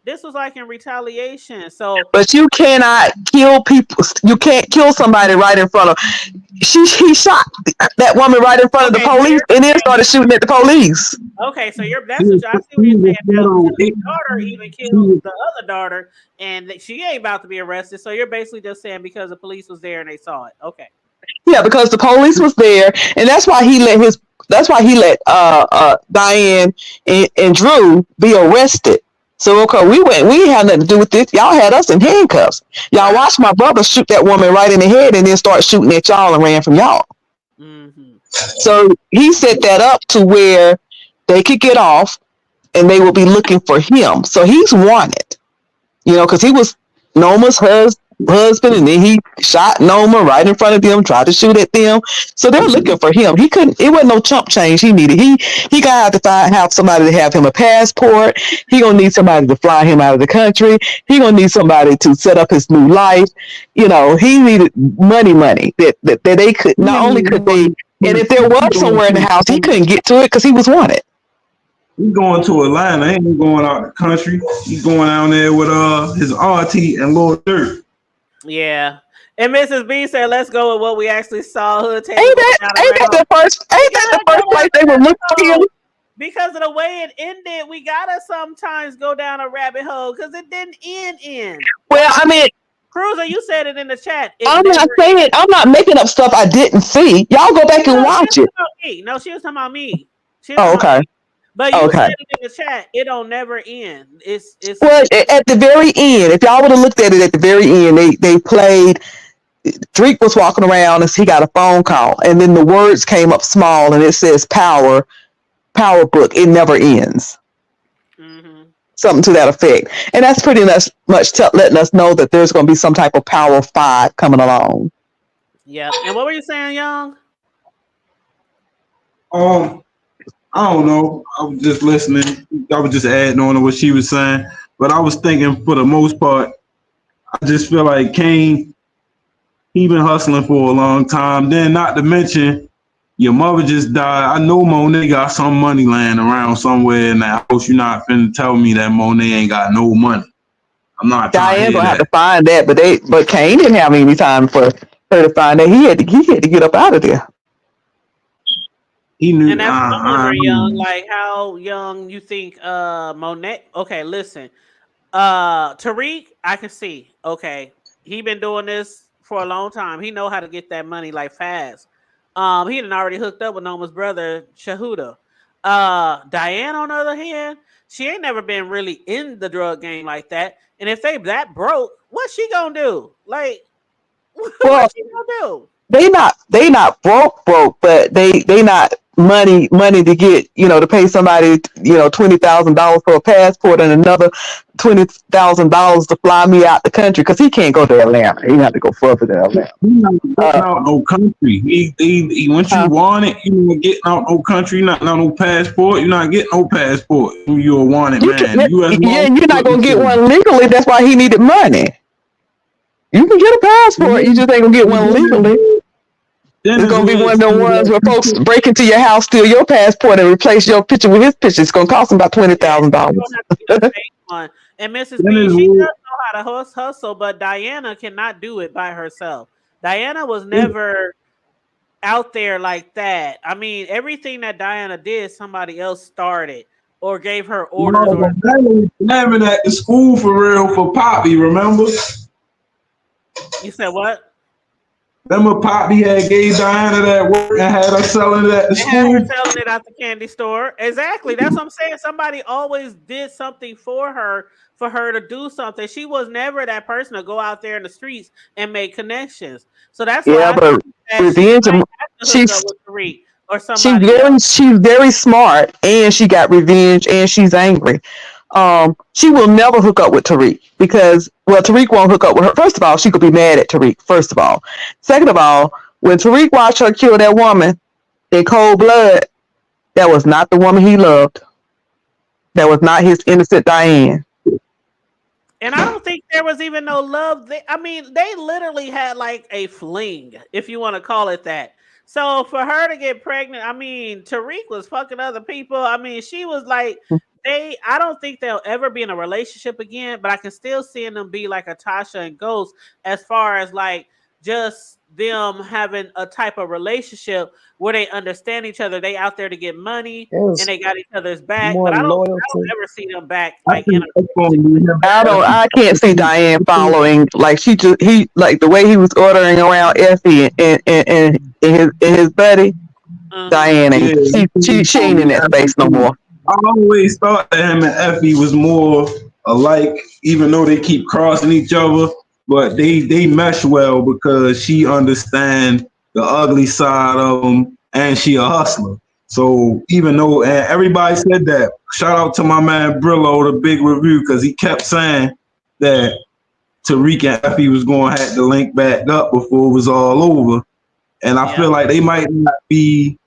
this was like in retaliation. So, but you cannot kill people. You can't kill somebody right in front of. He shot that woman right in front of the police, and then started shooting at the police. Okay, so that's what I see what you're saying. Now, his daughter even killed the other daughter, and she ain't about to be arrested. So you're basically just saying because the police was there and they saw it. Okay. Yeah, because the police was there, and that's why he let Diane and Drew be arrested. So okay, we ain't had nothing to do with this. Y'all had us in handcuffs. Y'all watched my brother shoot that woman right in the head and then start shooting at y'all and ran from y'all. So he set that up to where they could get off and they will be looking for him. So he's wanted, because he was Noma's husband, and then he shot Noma right in front of them, tried to shoot at them. So they're looking for him. It wasn't no chump change he needed. He got to have somebody to have him a passport. He gonna need somebody to fly him out of the country. He gonna need somebody to set up his new life. He needed money that they could not only could they, and if there was somewhere in the house, he couldn't get to it because he was wanted. He's going to Atlanta. He ain't going out the country. He's going down there with his auntie and Lil Durk. Yeah. And Mrs. B said, "Let's go with what we actually saw." Ain't that the first place they were looking for him? Because of the way it ended, we gotta sometimes go down a rabbit hole because it didn't end. Well, I mean, Cruiser, you said it in the chat. I'm not making up stuff I didn't see. Y'all go back and watch it. No, she was talking about me. Okay. But you said it in the chat. It don't never end. It's well at the very end. If y'all would have looked at it at the very end, they played. Drake was walking around and he got a phone call, and then the words came up small, and it says "Power Book. It never ends." Something to that effect, and that's pretty much letting us know that there's going to be some type of Power 5 coming along. Yeah. And what were you saying, Young? I don't know. I was just listening. I was just adding on to what she was saying. But I was thinking, for the most part, I just feel like Kane, he been hustling for a long time. Then not to mention, your mother just died. I know Monet got some money laying around somewhere in that house. You're not finna tell me that Monet ain't got no money. I'm not trying to Diane hear gonna have to that. find that, but Kane didn't have any time for her to find that. He had to get up out of there. He knew. And that's what I'm wondering, young. Like, how young you think Monet? Okay, listen. Tariq, I can see. Okay, he been doing this for a long time. He know how to get that money like fast. He done already hooked up with Noma's brother Shahuda. Diane, on the other hand, she ain't never been really in the drug game like that. And if they that broke, what's she gonna do? Like, Well, what's she gonna do? they not broke, but they not money to get, to pay somebody, $20,000 for a passport and another $20,000 to fly me out the country, because he can't go to Atlanta. He have to go further than Atlanta. He not getting out no country. He once you want it, you not getting out no country. Not no passport. You're not getting no passport. You're a wanted man. U.S. You're not gonna get one legally. That's why he needed money. You can get a passport. You just ain't gonna get one legally. It's gonna be one of the ones where folks break into your house, steal your passport, and replace your picture with his picture. It's gonna cost them about $20,000. And Mrs. B, she does know how to hustle, but Diana cannot do it by herself. Diana was never out there like that. I mean, everything that Diana did, somebody else started or gave her orders. Never at the school for real for Poppy, remember? You said what? Remember Poppy had gave Diana that work and had her selling it at the school? Had her selling it at the candy store. Exactly. That's what I'm saying. Somebody always did something for her to do something. She was never that person to go out there in the streets and make connections. So that's why but revenge. She's very smart, and she got revenge, and she's angry. She will never hook up with Tariq because, Tariq won't hook up with her. First of all, she could be mad at Tariq, first of all. Second of all, when Tariq watched her kill that woman in cold blood, that was not the woman he loved. That was not his innocent Diane. And I don't think there was even no love. They literally had like a fling, if you want to call it that. So for her to get pregnant, Tariq was fucking other people. She was like, I don't think they'll ever be in a relationship again, but I can still see them be like a Tasha and Ghost as far as like just them having a type of relationship where they understand each other. They out there to get money and they got each other's back. But I don't ever see them back like in a I can't see Diane following like the way he was ordering around Effie and his buddy. Diane she ain't in that space no more. I always thought that him and Effie was more alike, even though they keep crossing each other. But they mesh well because she understands the ugly side of them, and she a hustler. So even though everybody said that, shout out to my man Brillo, the big review, because he kept saying that Tariq and Effie was going to have to link back up before it was all over. And I feel like they might not be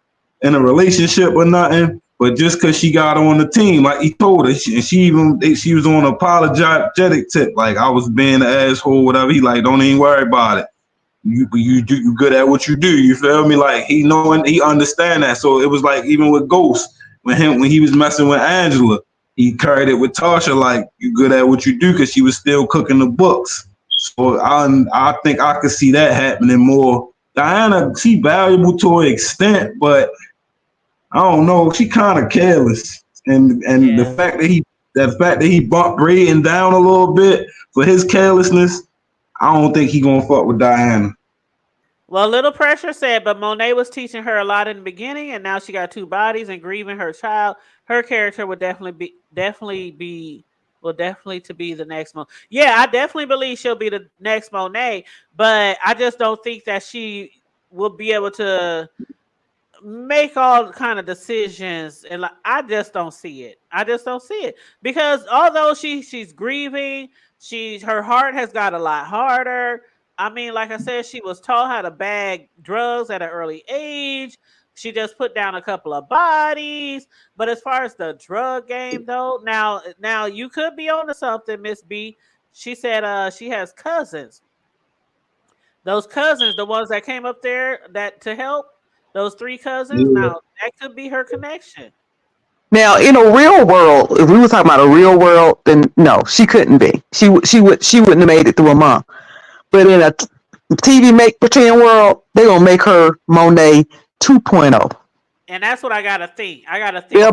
in a relationship or nothing, but just because she got on the team, like he told her, she was on an apologetic tip, like I was being an asshole, whatever. He like, don't even worry about it. You good at what you do. You feel me? Like he understand that. So it was like even with Ghost, when he was messing with Angela, he carried it with Tasha, like you good at what you do, because she was still cooking the books. So I think I could see that happening more. Diana, she valuable to an extent, but I don't know. She kind of careless, and the fact that he bumped Brayden down a little bit for his carelessness, I don't think he gonna fuck with Diana. Well, Little Pressure said, but Monet was teaching her a lot in the beginning, and now she got two bodies and grieving her child. Her character would definitely to be the next Monet. Yeah, I definitely believe she'll be the next Monet, but I just don't think that she will be able to make all kind of decisions, and I just don't see it. Because although she's grieving, her heart has got a lot harder. Like I said, she was taught how to bag drugs at an early age. She just put down a couple of bodies. But as far as the drug game, though, now you could be onto something, Miss B. she said she has cousins. Those cousins, the ones that came up there that to help, those 3 cousins. Yeah. Now that could be her connection. Now, in a real world, if we were talking about a real world, then no, she couldn't be. She wouldn't have made it through a month. But in a TV make pretend world, they're gonna make her Monet 2.0. And that's what I gotta think. They're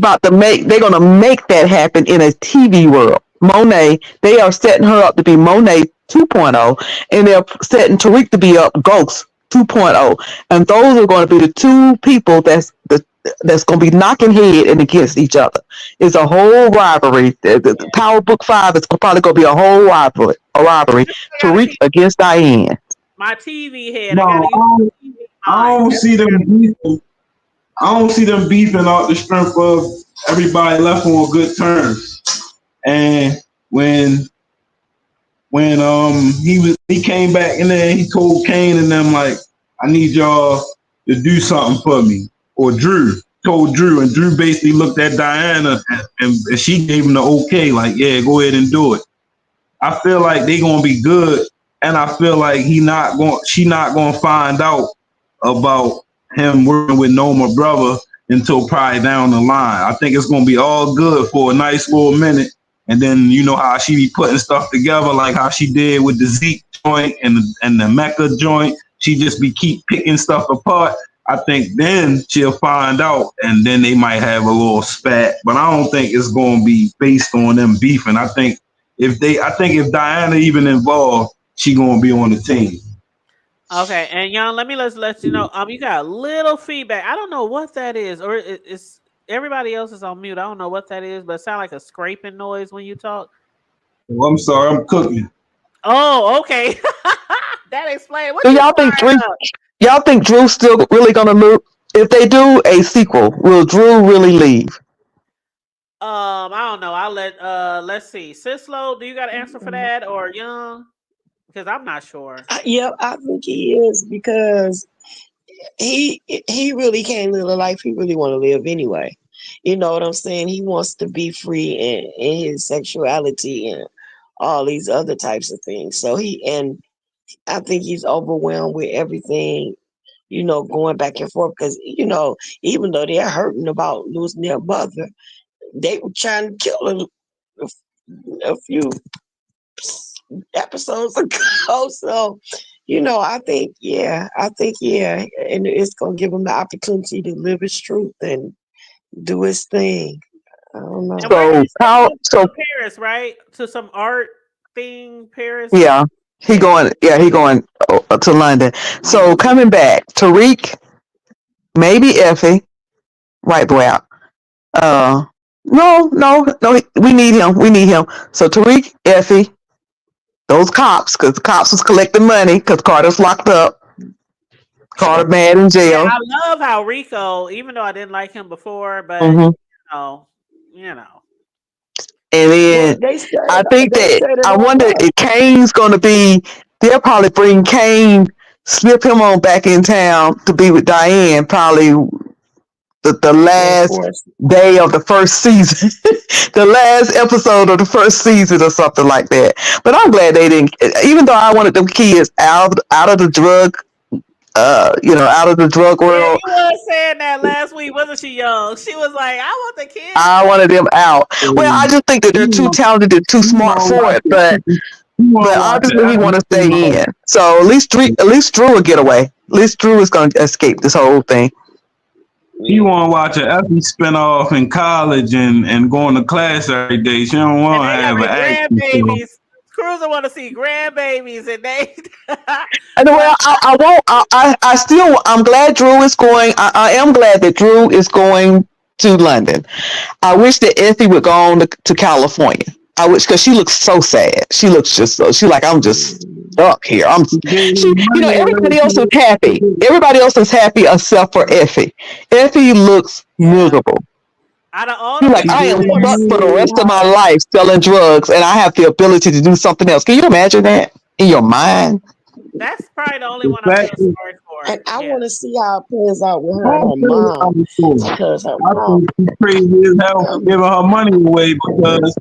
gonna make that happen in a TV world. Monet, they are setting her up to be Monet 2.0, and they're setting Tariq to be up Ghost 2.0. And those are going to be the 2 people that's going to be knocking head and against each other. It's a whole rivalry. The Power Book 5 is probably going to be a whole rivalry. Tariq against Diane. My TV head. No, I don't see them beefing. I don't see them beefing off the strength of everybody left on good terms. And when he came back in there, he told Kane and them like, I need y'all to do something for me. Or Drew told Drew, and Drew basically looked at Diana and she gave him the okay, like, yeah, go ahead and do it. I feel like they gonna be good, and I feel like she not gonna find out about him working with Noma brother until probably down the line. I think it's gonna be all good for a nice little minute. And then you know how she be putting stuff together, like how she did with the Zeke joint and the Mecca joint. She just keep picking stuff apart. I think then she'll find out, and then they might have a little spat. But I don't think it's going to be based on them beefing. I think if if Diana even involved, she going to be on the team. Okay, and Young, let you know. You got a little feedback. I don't know what that is, or it's. Everybody else is on mute. I don't know what that is, but it sounds like a scraping noise when you talk. Well, I'm sorry, I'm cooking. Oh, okay. That explains. Do y'all think Drew's still really gonna move? If they do a sequel, will Drew really leave? I don't know. I'll let's see. Sislo, do you got an answer for that, or Young? Because I'm not sure. Yeah, I think he is, because he really can't live the life he really want to live anyway. You know what I'm saying? He wants to be free in his sexuality and all these other types of things. So I think he's overwhelmed with everything, going back and forth, because, even though they're hurting about losing their mother, they were trying to kill her a few episodes ago. So, I think, and it's going to give him the opportunity to live his truth and do his thing. I don't know. So Paris, right? To some art thing, Paris. Yeah, he going to London. So coming back, Tariq, maybe Effie, right boy out. No, we need him. So Tariq, Effie, those cops, because the cops was collecting money because Carter's locked up. Carter mad in jail. Yeah, I love how Rico, even though I didn't like him before, but you know. And then I think that I wonder if Kane's gonna be. They'll probably bring Kane, slip him on back in town to be with Diane. Probably the last day of the first season, the last episode of the first season, or something like that. But I'm glad they didn't. Even though I wanted them kids out of the drug. Out of the drug world. Yeah, you was saying that last week, wasn't she, Young? She was like, I want the kids. I wanted them out. Well, I just think that they're too talented and too smart for it, but obviously we want to stay in. So at least Drew will get away. At least Drew is going to escape this whole thing. You want to watch an Effie spinoff in college and going to class every day. She don't want to have an grandbabies. Cruiser want to see grandbabies, and they. Well, I won't. I'm glad Drew is going. I am glad that Drew is going to London. I wish that Effie would go on to California. I wish, because she looks so sad. She looks just so. She like, I'm just stuck here. Everybody else is happy. Everybody else is happy except for Effie. Effie looks miserable. I am stuck for the rest of my life selling drugs, and I have the ability to do something else. Can you imagine that in your mind? That's probably the only one I feel sorry for. And I want to see how it plays out with her and her mom. Because her mom, she's crazy as hell giving her money away, because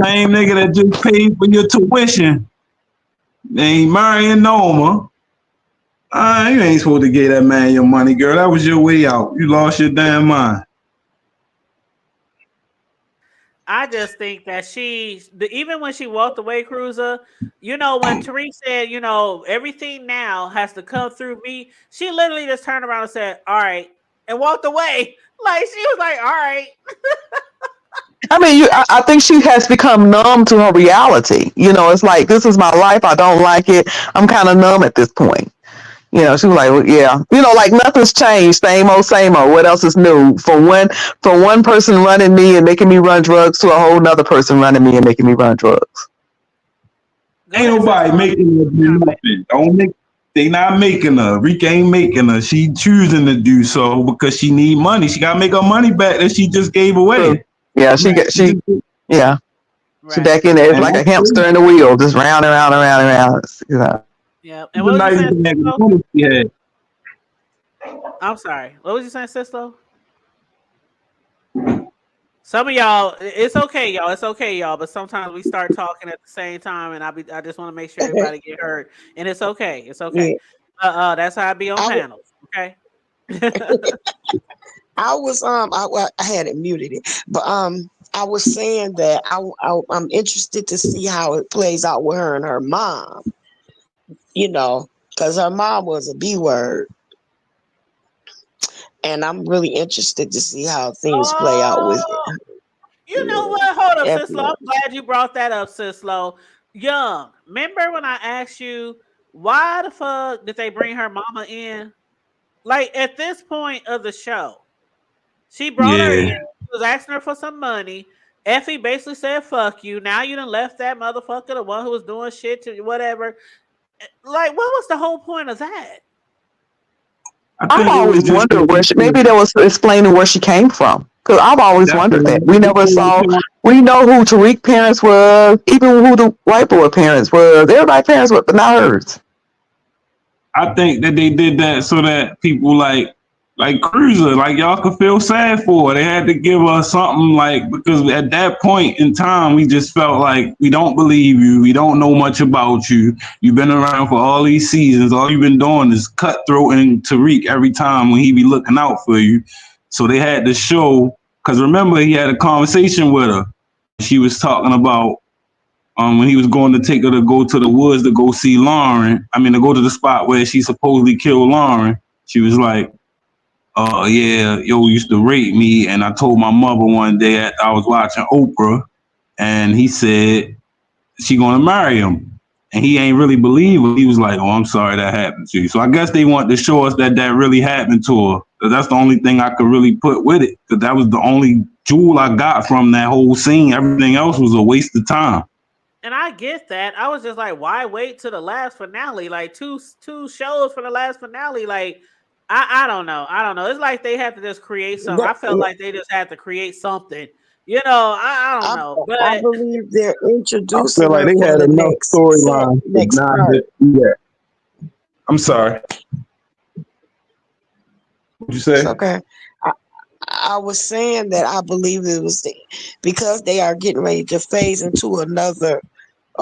Same nigga that just paid for your tuition. They ain't marrying Norma. You ain't supposed to give that man your money, girl. That was your way out. You lost your damn mind. I just think that even when she walked away, Cruiser, when Tariq said, everything now has to come through me, she literally just turned around and said, all right, and walked away. Like, she was like, all right. I mean, I think she has become numb to her reality. It's like, this is my life. I don't like it. I'm kind of numb at this point. She was like, well, yeah, like nothing's changed. Same old, same old. What else is new? From one person running me and making me run drugs to a whole nother person running me and making me run drugs. Ain't nobody making her do nothing. They not making her. Rika ain't making her. She choosing to do so because she need money. She gotta make her money back that she just gave away. Yeah, she back in there like a hamster in the wheel, just round and round and round and round. Yeah. And what was you saying, I'm sorry. What was you saying, Sisto? Some of y'all, it's okay, y'all. It's okay, y'all. But sometimes we start talking at the same time, and I just want to make sure everybody get heard. And it's okay. It's okay. Yeah. That's how I be on panels. Okay. I had it muted but I was saying that I'm interested to see how it plays out with her and her mom. Because her mom was a B word. And I'm really interested to see how things play out with it. You know what? Hold up, Sislo. I'm glad you brought that up, Sislo. Young, remember when I asked you, why the fuck did they bring her mama in? Like, at this point of the show, she brought her in. She was asking her for some money. Effie basically said, fuck you. Now you done left that motherfucker, the one who was doing shit to whatever. Like, what was the whole point of that? I've always wondered maybe that was explaining where she came from. Because I've always wondered that. We never saw, we know who Tariq's parents were, even who the white boy parents were. Everybody's parents were, but not hers. I think that they did that so that people like Cruiser, like y'all could feel sad for her. They had to give her something because at that point in time, we just felt like we don't believe you. We don't know much about you. You've been around for all these seasons. All you've been doing is cutthroat and Tariq every time when he be looking out for you. So they had to show, because remember, he had a conversation with her. She was talking about when he was going to take her to go to the woods to go see Lauren. I mean, to go to the spot where she supposedly killed Lauren. She was like, yeah, yo used to rape me. And I told my mother one day that I was watching Oprah, and he said she gonna marry him. And he ain't really believe her. He was like, oh, I'm sorry that happened to you. So I guess they want to show us that really happened to her. That's the only thing I could really put with it. Because that was the only jewel I got from that whole scene. Everything else was a waste of time. And I get that. I was just like, why wait to the last finale? Like two shows for the last finale. Like, I don't know. It's like they had to just create something. I felt like they just had to create something. I don't know. But I believe they're introducing. I feel like they had enough storyline. Yeah. I'm sorry. What'd you say? It's okay. I was saying that I believe it was because they are getting ready to phase into a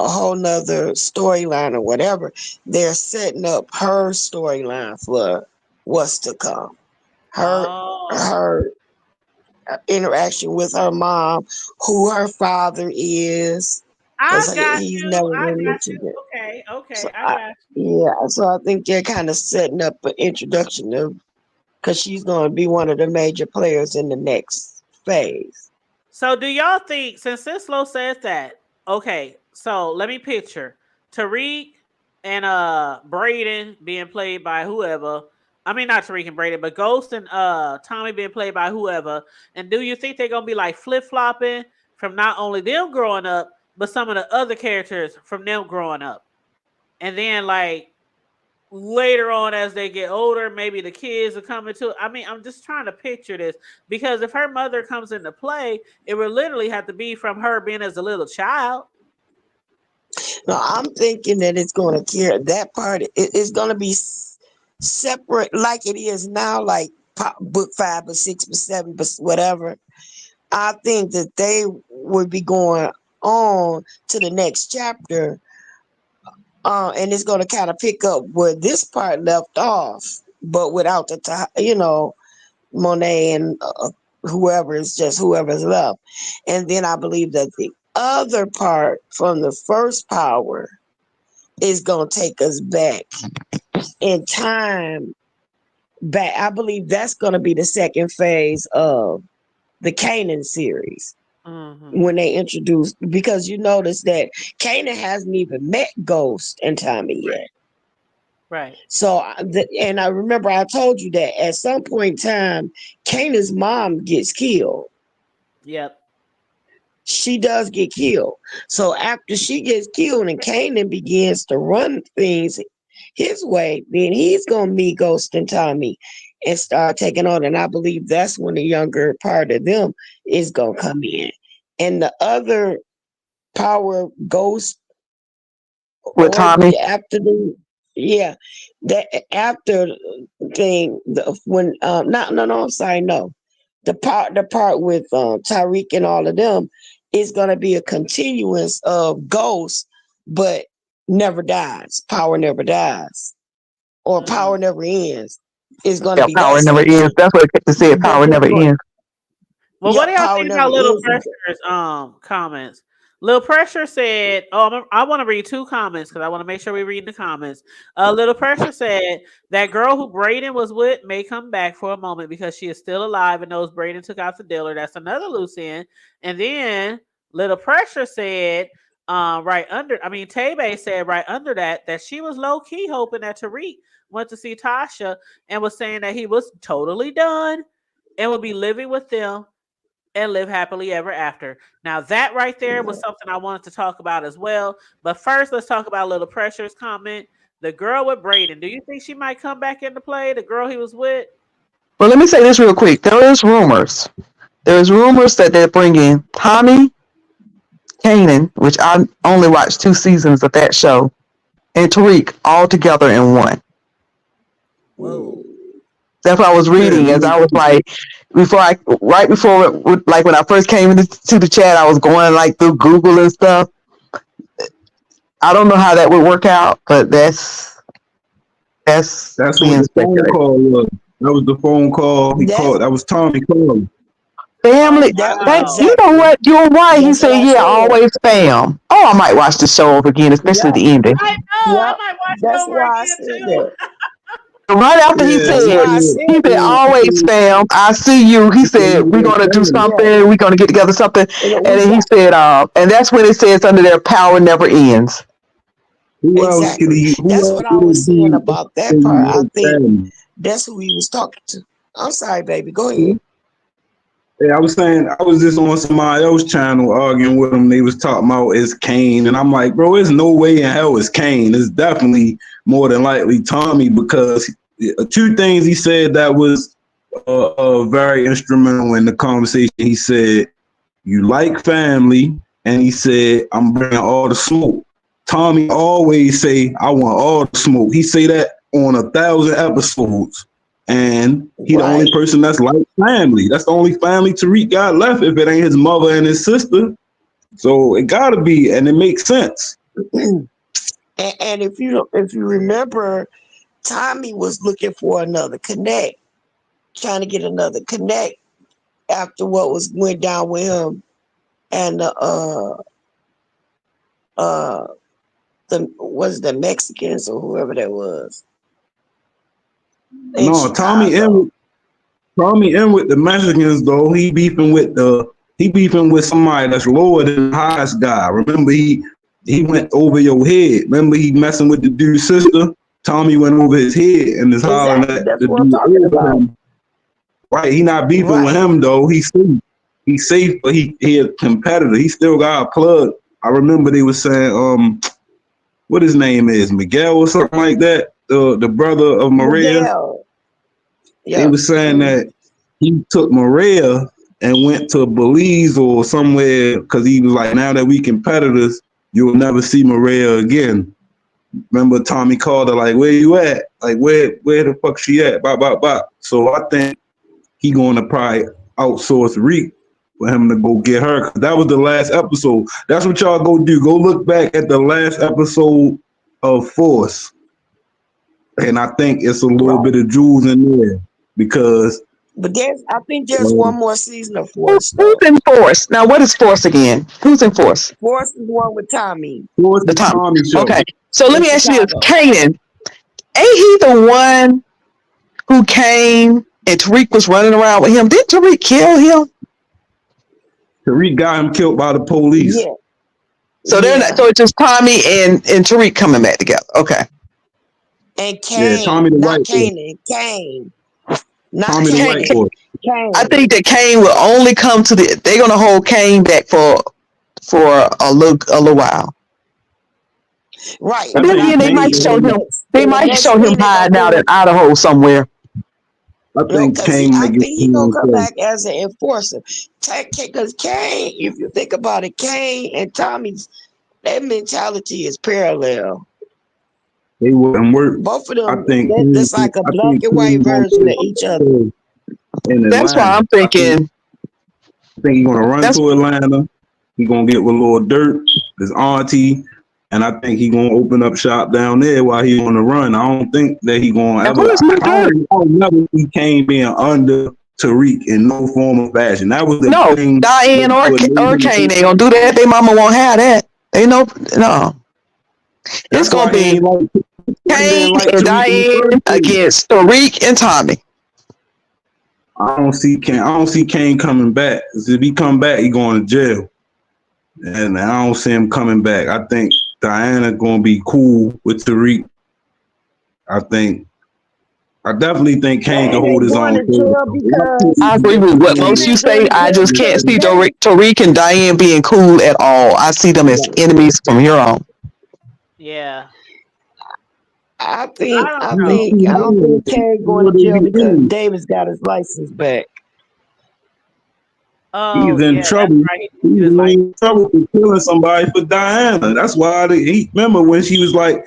whole nother storyline or whatever. They're setting up her storyline for what's to come. Her interaction with her mom, who her father is. I got you. Okay. So so I think they're kind of setting up an introduction of, because she's going to be one of the major players in the next phase. So do y'all think, since Sislo says that, okay, so let me picture Tariq and Braden being played by whoever. I mean, not Tariq and Braden, but Ghost and Tommy being played by whoever. And do you think they're going to be like flip-flopping from not only them growing up, but some of the other characters from them growing up? And then like later on as they get older, maybe the kids are coming to. I mean, I'm just trying to picture this, because if her mother comes into play, it would literally have to be from her being as a little child. No, I'm thinking that it's going to carry that part. It's going to be separate like it is now, like book 5 or 6 or 7 but whatever. I think that they would be going on to the next chapter, and it's going to kind of pick up where this part left off, but without the Monet and whoever's left. And then I believe that the other part from the first Power is going to take us back in time. I believe that's going to be the second phase of the Kanan series. When they introduced, because you notice that Kanan hasn't even met Ghost and Tommy yet. Right. So, and I remember I told you that at some point in time, Kanan's mom gets killed. Yep. She does get killed. So after she gets killed and Kanan begins to run things his way, then he's going to meet Ghost and Tommy and start taking on. And I believe that's when the younger part of them is going to come in. And the other Power Ghost with Tommy, that after thing, the part with Tariq and all of them is going to be a continuance of Ghost, but never dies. Power never dies, or Power never ends. It's going to be Power never ends. That's what they said. Power never ends. Well, what do y'all think about Little Pressure's comments? Little Pressure said, I want to read two comments because I want to make sure we read the comments. Little Pressure said, that girl who Brayden was with may come back for a moment because she is still alive and knows Brayden took out the dealer. That's another loose end. And then Little Pressure said, Tebe said right under that she was low-key hoping that Tariq went to see Tasha and was saying that he was totally done and would be living with them and live happily ever after. Now that right there was something I wanted to talk about as well. But first, let's talk about Little Pressure's comment. The girl with Brayden. Do you think she might come back into play? The girl he was with? Well, let me say this real quick. There's rumors that they're bringing Tommy, Kanan, which I only watched 2 seasons of that show, and Tariq all together in one. Whoa. That's what I was reading as I was like, when I first came into the chat, I was going like through Google and stuff. I don't know how that would work out, but that's what the phone call was. That was the phone call he called. That was Tommy calling. Family. You know what? You're right. He said, always fam. Oh, I might watch the show over again, especially the ending. I know. I might watch it over again too. Right after he said, always fam, I see you. He said, we're going to do something. We're going to get together something. And then he said, and that's when it says under their power never ends. Exactly. That's what I was saying about that part. I think that's who he was talking to. I'm sorry, baby. Go ahead. Yeah, I was saying, I was just on somebody else's channel arguing with them. They was talking about it's Kane. And I'm like, bro, there's no way in hell it's Kane. It's definitely more than likely Tommy, because 2 things he said that was very instrumental in the conversation. He said, you like family. And he said, I'm bringing all the smoke. Tommy always say, I want all the smoke. He say that on 1,000 episodes. And he the only person that's like family. That's the only family Tariq got left if it ain't his mother and his sister. So it gotta be, and it makes sense. And if you remember, Tommy was looking for another connect, trying to get another connect after what went down with him and the Mexicans or whoever that was. No, Tommy in with the Mexicans though. He beefing with somebody that's lower than the highest guy. Remember he went over your head. Remember he messing with the dude's sister. Tommy went over his head and is hollering at the dude over him. Right, he not beefing with him though. He's safe, but he a competitor. He still got a plug. I remember they was saying what his name is, Miguel or something like that. The brother of Maria. Yeah. They was saying that he took Maria and went to Belize or somewhere because he was like, now that we competitors, you'll never see Maria again. Remember Tommy called her like, where you at? Like, where the fuck she at? Bop, bop, bop. So I think he going to probably outsource Reek for him to go get her. 'Cause that was the last episode. That's what y'all go do. Go look back at the last episode of Force. And I think it's a little bit of jewels in there because But I think there's one more season of Force. Who's in Force? Now, what is Force again? Who's in Force? Force is the one with Tommy. Force The is Tommy. Tommy show. Okay. So let me ask you this. Chicago. Kanan, ain't he the one who came and Tariq was running around with him? Didn't Tariq kill him? Tariq got him killed by the police. Yeah. So they're not, so it's just Tommy and Tariq coming back together. Okay. And Kane, Tommy the not white boy. Kanan, Kane. Not Tommy the Kane. white boy. Kane. I think that Kane will only come to they're gonna hold Kane back for a little while. Right. But then again, they might show him hiding out in Idaho somewhere. I think Kane I might think get he's gonna come killed. back as an enforcer. Because Kane, if you think about it, Kane and Tommy's that mentality is parallel. They wouldn't work. Both of them, I think it's like a black and white version of each other. That's why I'm thinking. I think he's gonna run to Atlanta. He's gonna get with Lil Dirt, his auntie, and I think he's gonna open up shop down there while he's on the run. I don't think that he's gonna ever. I don't never see Kane being under Tariq in no form or fashion. That was the thing. Diane or Kane ain't gonna do that. They mama won't have that. They know no. It's gonna be Kane and Diane against Tariq and Tommy. I don't see Kane coming back. 'Cause if he come back, he going to jail. And I don't see him coming back. I think Diana gonna be cool with Tariq. I definitely think Kane can hold his own. I agree with what most you say. I just can't see Tariq and Diane being cool at all. I see them as enemies from here on. Yeah. I don't think Kane going to jail because Davis got his license back. He's in trouble. Right. He's in trouble for killing somebody for Diana. That's why he remember when he was like,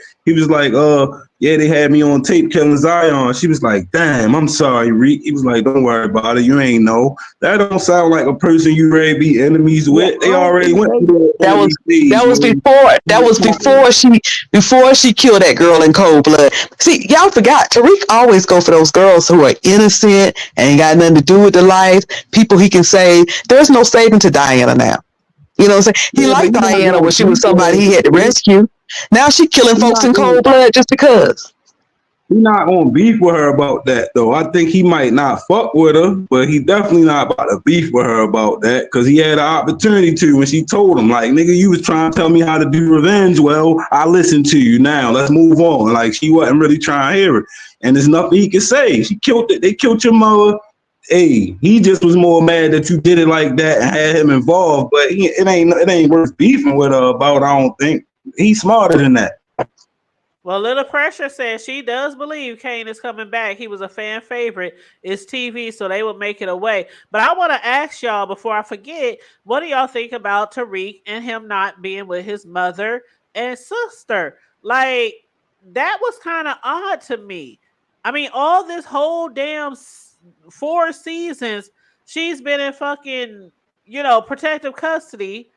yeah, they had me on tape killing Zion. She was like, damn, I'm sorry, Reek. He was like, don't worry about it. You ain't know. That don't sound like a person you ready to be enemies with. They already went through that was before she killed that girl in cold blood. See, y'all forgot Tariq always go for those girls who are innocent and ain't got nothing to do with the life. People he can save. There's no saving to Diana now. You know what I'm saying? He liked Diana when she was somebody he had to rescue. Now she killing folks in cold blood just because. He's not gonna beef with her about that though. I think he might not fuck with her, but he definitely not about to beef with her about that because he had an opportunity to when she told him, like, nigga, you was trying to tell me how to do revenge. Well, I listened to you. Now let's move on. Like she wasn't really trying to hear it, and there's nothing he could say. She killed it. They killed your mother. Hey, he just was more mad that you did it like that and had him involved, but it ain't worth beefing with her about. I don't think he's smarter than that. Well, Little Pressure says she does believe Kane is coming back. He was a fan favorite. It's TV, so they will make it away. But I want to ask y'all before I forget, what do y'all think about Tariq and him not being with his mother and sister? Like, that was kind of odd to me. I mean, all this whole damn 4 seasons, she's been in fucking, protective custody.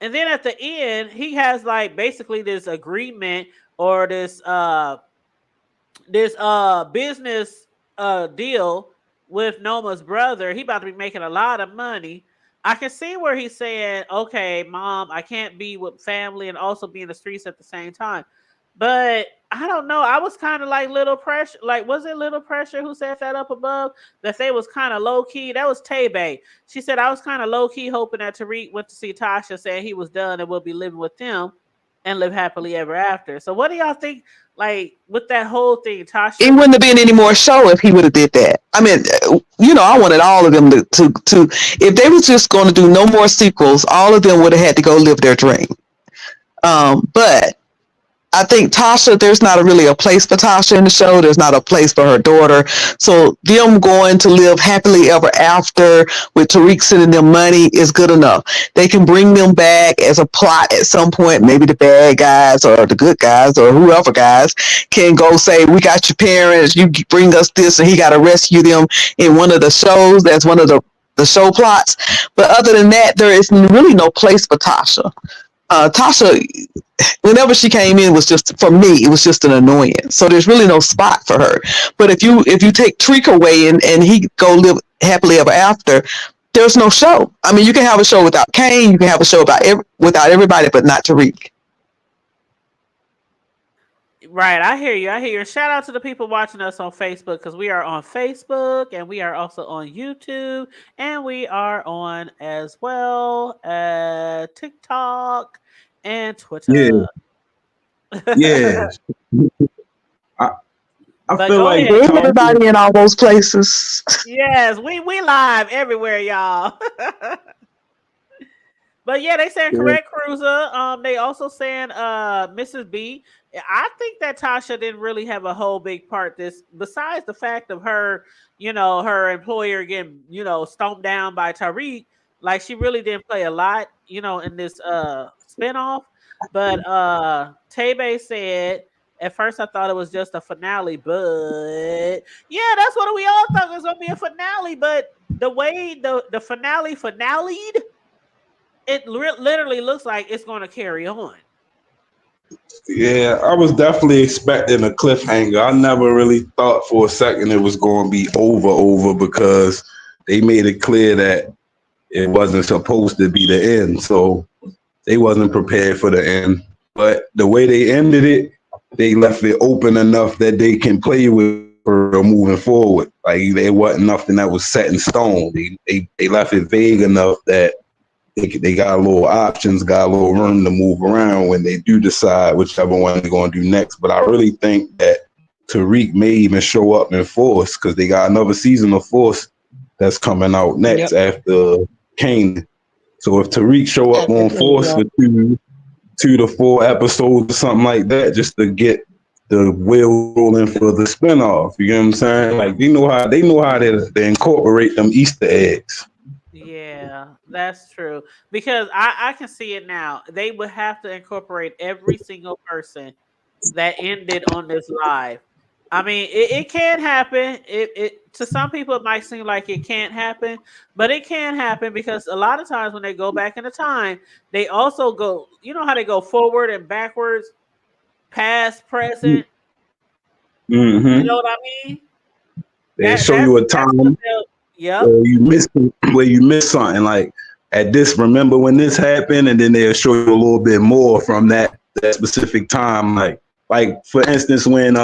And then at the end, he has like basically this agreement or this business deal with Noma's brother. He about to be making a lot of money. I can see where he's saying, okay, mom, I can't be with family and also be in the streets at the same time. But I don't know. I was kind of like Little Pressure. Like, was it Little Pressure who said that up above? That they was kind of low-key? That was Tay-Bay. She said, I was kind of low-key hoping that Tariq went to see Tasha, saying he was done and will be living with them and live happily ever after. So what do y'all think, like, with that whole thing, Tasha? It wouldn't have been any more show if he would have did that. I mean, I wanted all of them to if they was just going to do no more sequels, all of them would have had to go live their dream. But I think Tasha, there's not really a place for Tasha in the show. There's not a place for her daughter. So them going to live happily ever after with Tariq sending them money is good enough. They can bring them back as a plot at some point. Maybe the bad guys or the good guys or whoever guys can go say, we got your parents, you bring us this, and he got to rescue them in one of the shows. That's one of the the show plots. But other than that, there is really no place for Tasha. Tasha, whenever she came in, was just, for me, it was just an annoyance. So there's really no spot for her. But if you take Tariq away and he go live happily ever after, there's no show. I mean, you can have a show without Kane, you can have a show without everybody, but not Tariq. Right, I hear you. I hear you. Shout out to the people watching us on Facebook, because we are on Facebook and we are also on YouTube and we are on as well TikTok and Twitter. Yeah. I But feel go like ahead. Everybody in all those places. Yes, we live everywhere, y'all. But yeah, they saying correct Cruiser. They also saying Mrs. B. I think that Tasha didn't really have a whole big part this, besides the fact of her, her employer getting, stomped down by Tariq. Like, she really didn't play a lot, in this spinoff. But Tebe said, at first I thought it was just a finale, but yeah, that's what we all thought, it was gonna be a finale. But the way the finale finale'd, it literally looks like it's going to carry on. Yeah, I was definitely expecting a cliffhanger. I never really thought for a second it was going to be over because they made it clear that it wasn't supposed to be the end. So they wasn't prepared for the end. But the way they ended it, they left it open enough that they can play with for moving forward. Like, there wasn't nothing that was set in stone. They left it vague enough that they got a little options, got a little room to move around when they do decide whichever one they're going to do next. But I really think that Tariq may even show up in Force, because they got another season of Force that's coming out next after Kane. So if Tariq show up on Force for 2 to 4 episodes or something like that, just to get the wheel rolling for the spinoff, you get what I'm saying? Like, they know how to incorporate them Easter eggs. Yeah, that's true. Because I can see it now. They would have to incorporate every single person that ended on this live. I mean, it can happen. It to some people it might seem like it can't happen, but it can happen, because a lot of times when they go back in the time, they also go, you know how they go forward and backwards, past, present. Mm-hmm. You know what I mean? They show you a time where you miss something. Like, at this, remember when this happened, and then they'll show you a little bit more from that specific time. Like for instance, when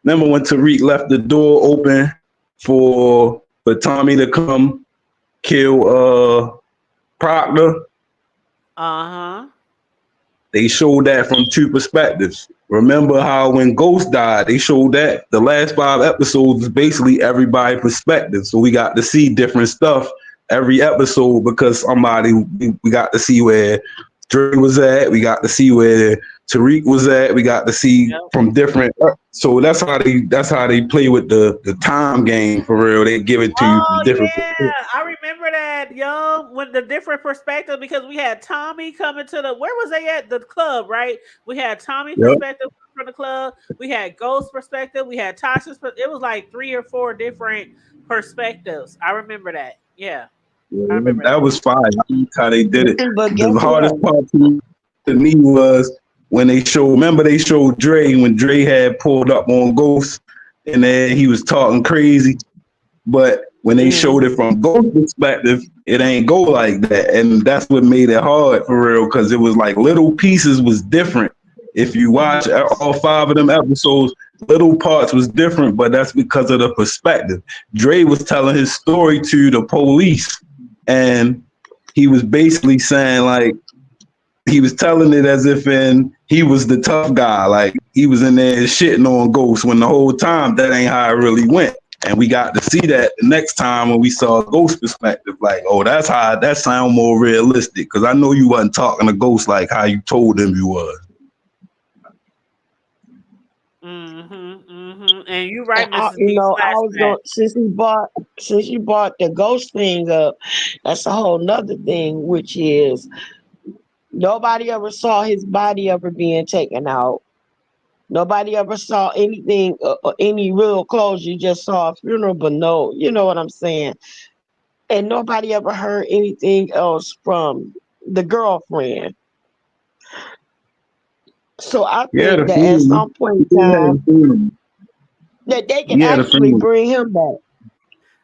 remember when Tariq left the door open for Tommy to come kill Proctor? They showed that from 2 perspectives. Remember how when Ghost died, they showed that the last 5 episodes is basically everybody's perspective. So we got to see different stuff every episode, because we got to see where Dre was at, we got to see where Tariq was at, we got to see from different. So that's how they play with the time game for real. They give it to you from different. Yeah, I remember that, yo, with the different perspective, because we had Tommy coming to where was they at? The club, right? We had Tommy's perspective from the club. We had Ghost's perspective. We had Tasha's. It was like 3 or 4 different perspectives. I remember that. Yeah. I remember that was fire. How they did it. The hardest part to me was when they showed Dre, when Dre had pulled up on Ghost, and then he was talking crazy. But when they showed it from Ghost's perspective, it ain't go like that. And that's what made it hard for real, because it was like little pieces was different. If you watch all 5 of them episodes, little parts was different, but that's because of the perspective. Dre was telling his story to the police, and he was basically saying, like, he was telling it as if he was the tough guy, like he was in there shitting on Ghost, when the whole time that ain't how it really went. And we got to see that the next time when we saw Ghost perspective, like, oh, that sound more realistic, because I know you wasn't talking to Ghost like how you told him you was. And you right, I was going, since you brought the Ghost thing up, that's a whole nother thing, which is nobody ever saw his body ever being taken out. Nobody ever saw anything, any real clothes. You just saw a funeral, but no, you know what I'm saying? and nobody ever heard anything else from the girlfriend. So I Yeah, think the that at family. some point He in had a time family. that they can Yeah, the actually family. bring him back.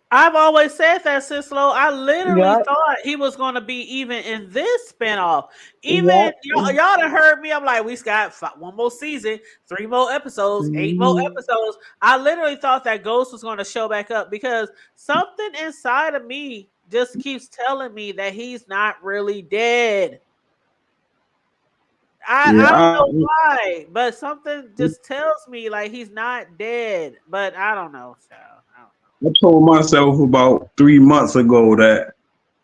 I've always said that, Sislo. I literally Yeah, thought he was going to be even in this spinoff. yeah. Even y'all done heard me. I'm like, we got one more season, 3 more episodes, 8 more episodes. I literally thought that Ghost was going to show back up because something inside of me just keeps telling me that he's not really dead. I Yeah, don't know why, but something just tells me like he's not dead. But I don't know, child. I don't know. I told myself about 3 months ago that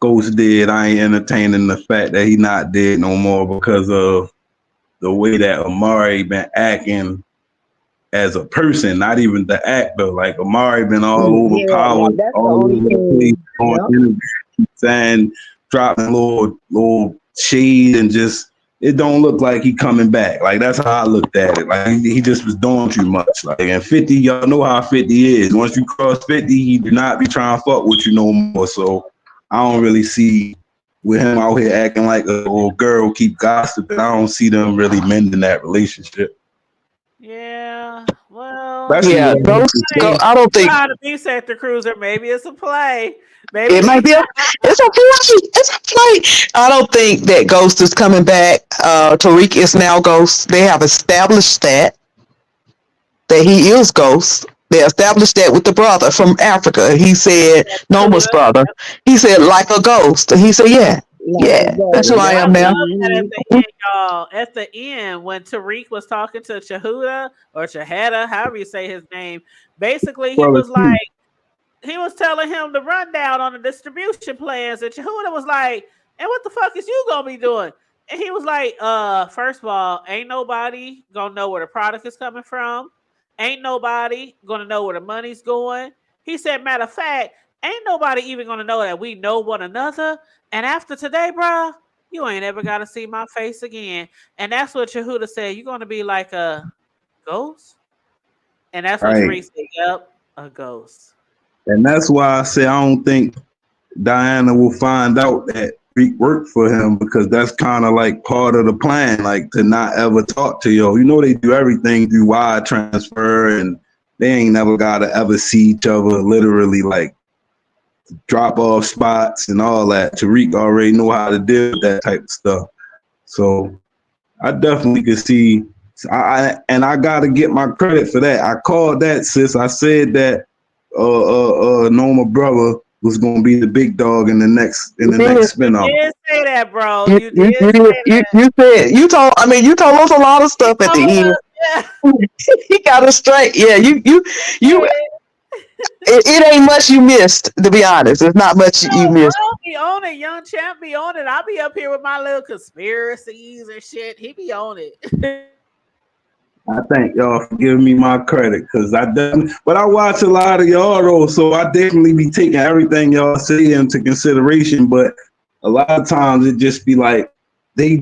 Ghost dead. I ain't entertaining the fact that he not dead no more because of the way that Amari been acting as a person, not even the actor. Like Amari been all Yeah, overpowered, like that's the all only over the place, thing. on Yep. interviews, saying dropping little shade and just it don't look like he coming back. Like that's how I looked at it. Like he just was doing too much. Like and 50, y'all know how 50 is. Once you cross 50, he do not be trying to fuck with you no more. So I don't really see with him out here acting like a little girl, keep gossiping. I don't see them really mending that relationship. Yeah, well, Especially Yeah, when Ghost. Go. I don't think trying to be Sector Cruiser. Maybe it's a play. Maybe it might be a. It's a play. It's a play. I don't think that Ghost is coming back. Tariq is now Ghost. They have established that he is Ghost. They established that with the brother from Africa. He said, Noma's Huda. brother. He said, like a ghost. And he said, yeah, Like a yeah, that's who ghost. I I am Yep. now. love that at the end, y'all. At the end, when Tariq was talking to Chahuda or Chaheda, however you say his name, basically he brother was too. like, he was telling him the rundown on the distribution plans, and Chahuda was like, "And what the fuck is you gonna be doing?" And he was like, first of all, ain't nobody gonna know where the product is coming from. Ain't nobody gonna know where the money's going." He said, matter of fact, ain't nobody even gonna know that we know one another. And after today, bruh, you ain't ever gotta see my face again. And that's what Chahuda said. You're gonna be like a ghost? And that's what Right. Tariq said, yep, a ghost. And that's why I say I don't think Diana will find out that Reek worked for him because that's kind of like part of the plan, like to not ever talk to you. You know, they do everything through wire transfer and they ain't never got to ever see each other literally like drop off spots and all that. Tariq already know how to deal with that type of stuff. So I definitely could see. I got to get my credit for that. I called that, sis. I said that Noma brother was gonna be the big dog in the next You spinoff. did say that, bro. You, You you, did you, say you, that. you said, you told us a lot of He stuff at the told end. us, yeah. He got us straight. Yeah, you, it ain't much you missed, to be honest. It's not much you No, missed. bro, be on it. Young champ be on it. I'll be up here with my little conspiracies and shit. He be on it. I thank y'all for giving me my credit because but I watch a lot of y'all though, so I definitely be taking everything y'all say into consideration. But a lot of times it just be like they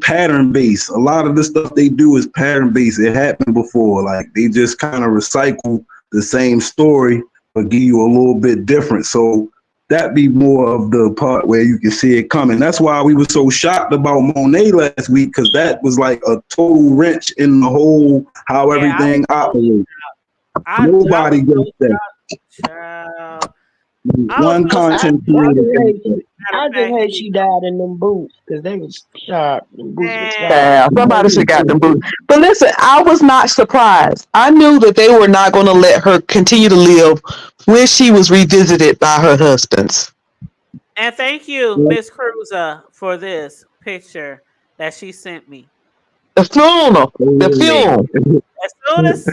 pattern based. A lot of the stuff they do is pattern based. It happened before. Like they just kind of recycle the same story but give you a little bit different. So that be more of the part where you can see it coming. That's why we were so shocked about Monet last week because that was like a total wrench in the whole how Yeah, I was everything so operates. I Nobody was gets so that. child. I was One so I, shocked. content I creator. just hate she, Matter of I just fact, hate she died in them boots because they was sharp. Them boots was sharp. man, Yeah, somebody should got them boots. But listen, I was not surprised. I knew that they were not going to let her continue to live when she was revisited by her husbands. and thank you, Miss Cruiser, for this picture that she sent me. The funeral, the See, funeral. as soon as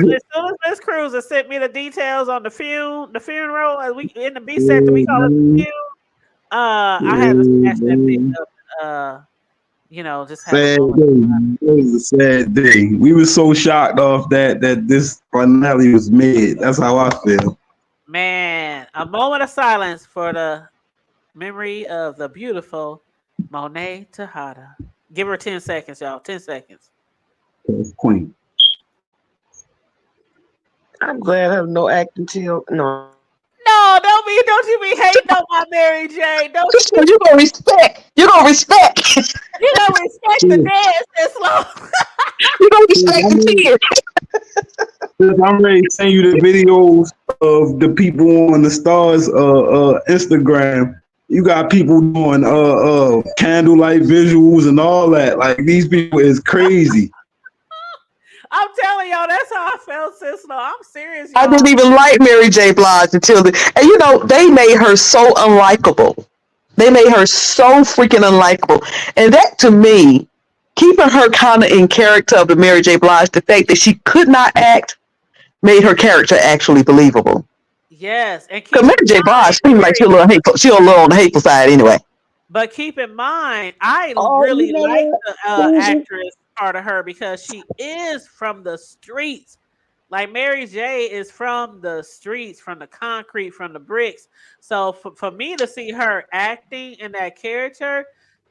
Miss Cruiser sent me the details on the funeral, as we in the B sector, we call it the funeral. I had to snatch that pic up. Just have a Sad moment. day. It was a sad day. We were so shocked off that this finale was made. That's how I feel. Man, a moment of silence for the memory of the beautiful Monet Tejada. Give her 10 seconds, y'all. 10 seconds. Queen. I'm glad I have no acting till no. No, don't Don't you be hating on my Mary J. Don't You gonna respect. You gonna respect. you don't respect the dance this long? You gonna respect the kid. I'm ready to send you the videos of the people on the stars Instagram. You got people doing candlelight visuals and all that. Like these people is crazy. I'm telling y'all, that's how I felt, sis. No, I'm serious. I Y'all. didn't even like Mary J. Blige until and you know, they made her so unlikable. They made her so freaking unlikable. And that to me, keeping her kind of in character of the Mary J. Blige, the fact that she could not act made her character actually believable. Yes, and Because Mary J. Blige seemed like she a little hateful. She a little on the hateful side anyway. But keep in mind, I Oh, really you know like what? the Susan? actress part of her because she is from the streets. Like Mary J is from the streets, from the concrete, from the bricks. So for me to see her acting in that character,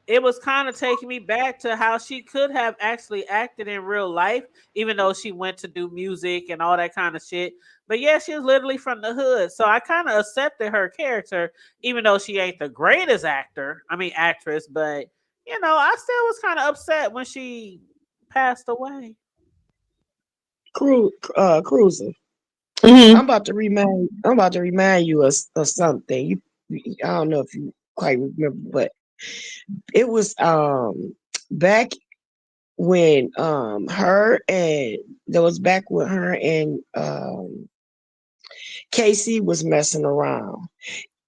it was kind of taking me back to how she could have actually acted in real life, even though she went to do music and all that kind of shit. But yeah, she was literally from the hood. So I kind of accepted her character, even though she ain't the greatest actress, but you know, I still was kind of upset when she passed away. Cruiser. Mm-hmm. I'm about to remind you of something. I don't know if you quite remember, but it was back when her and back when her and Casey was messing around,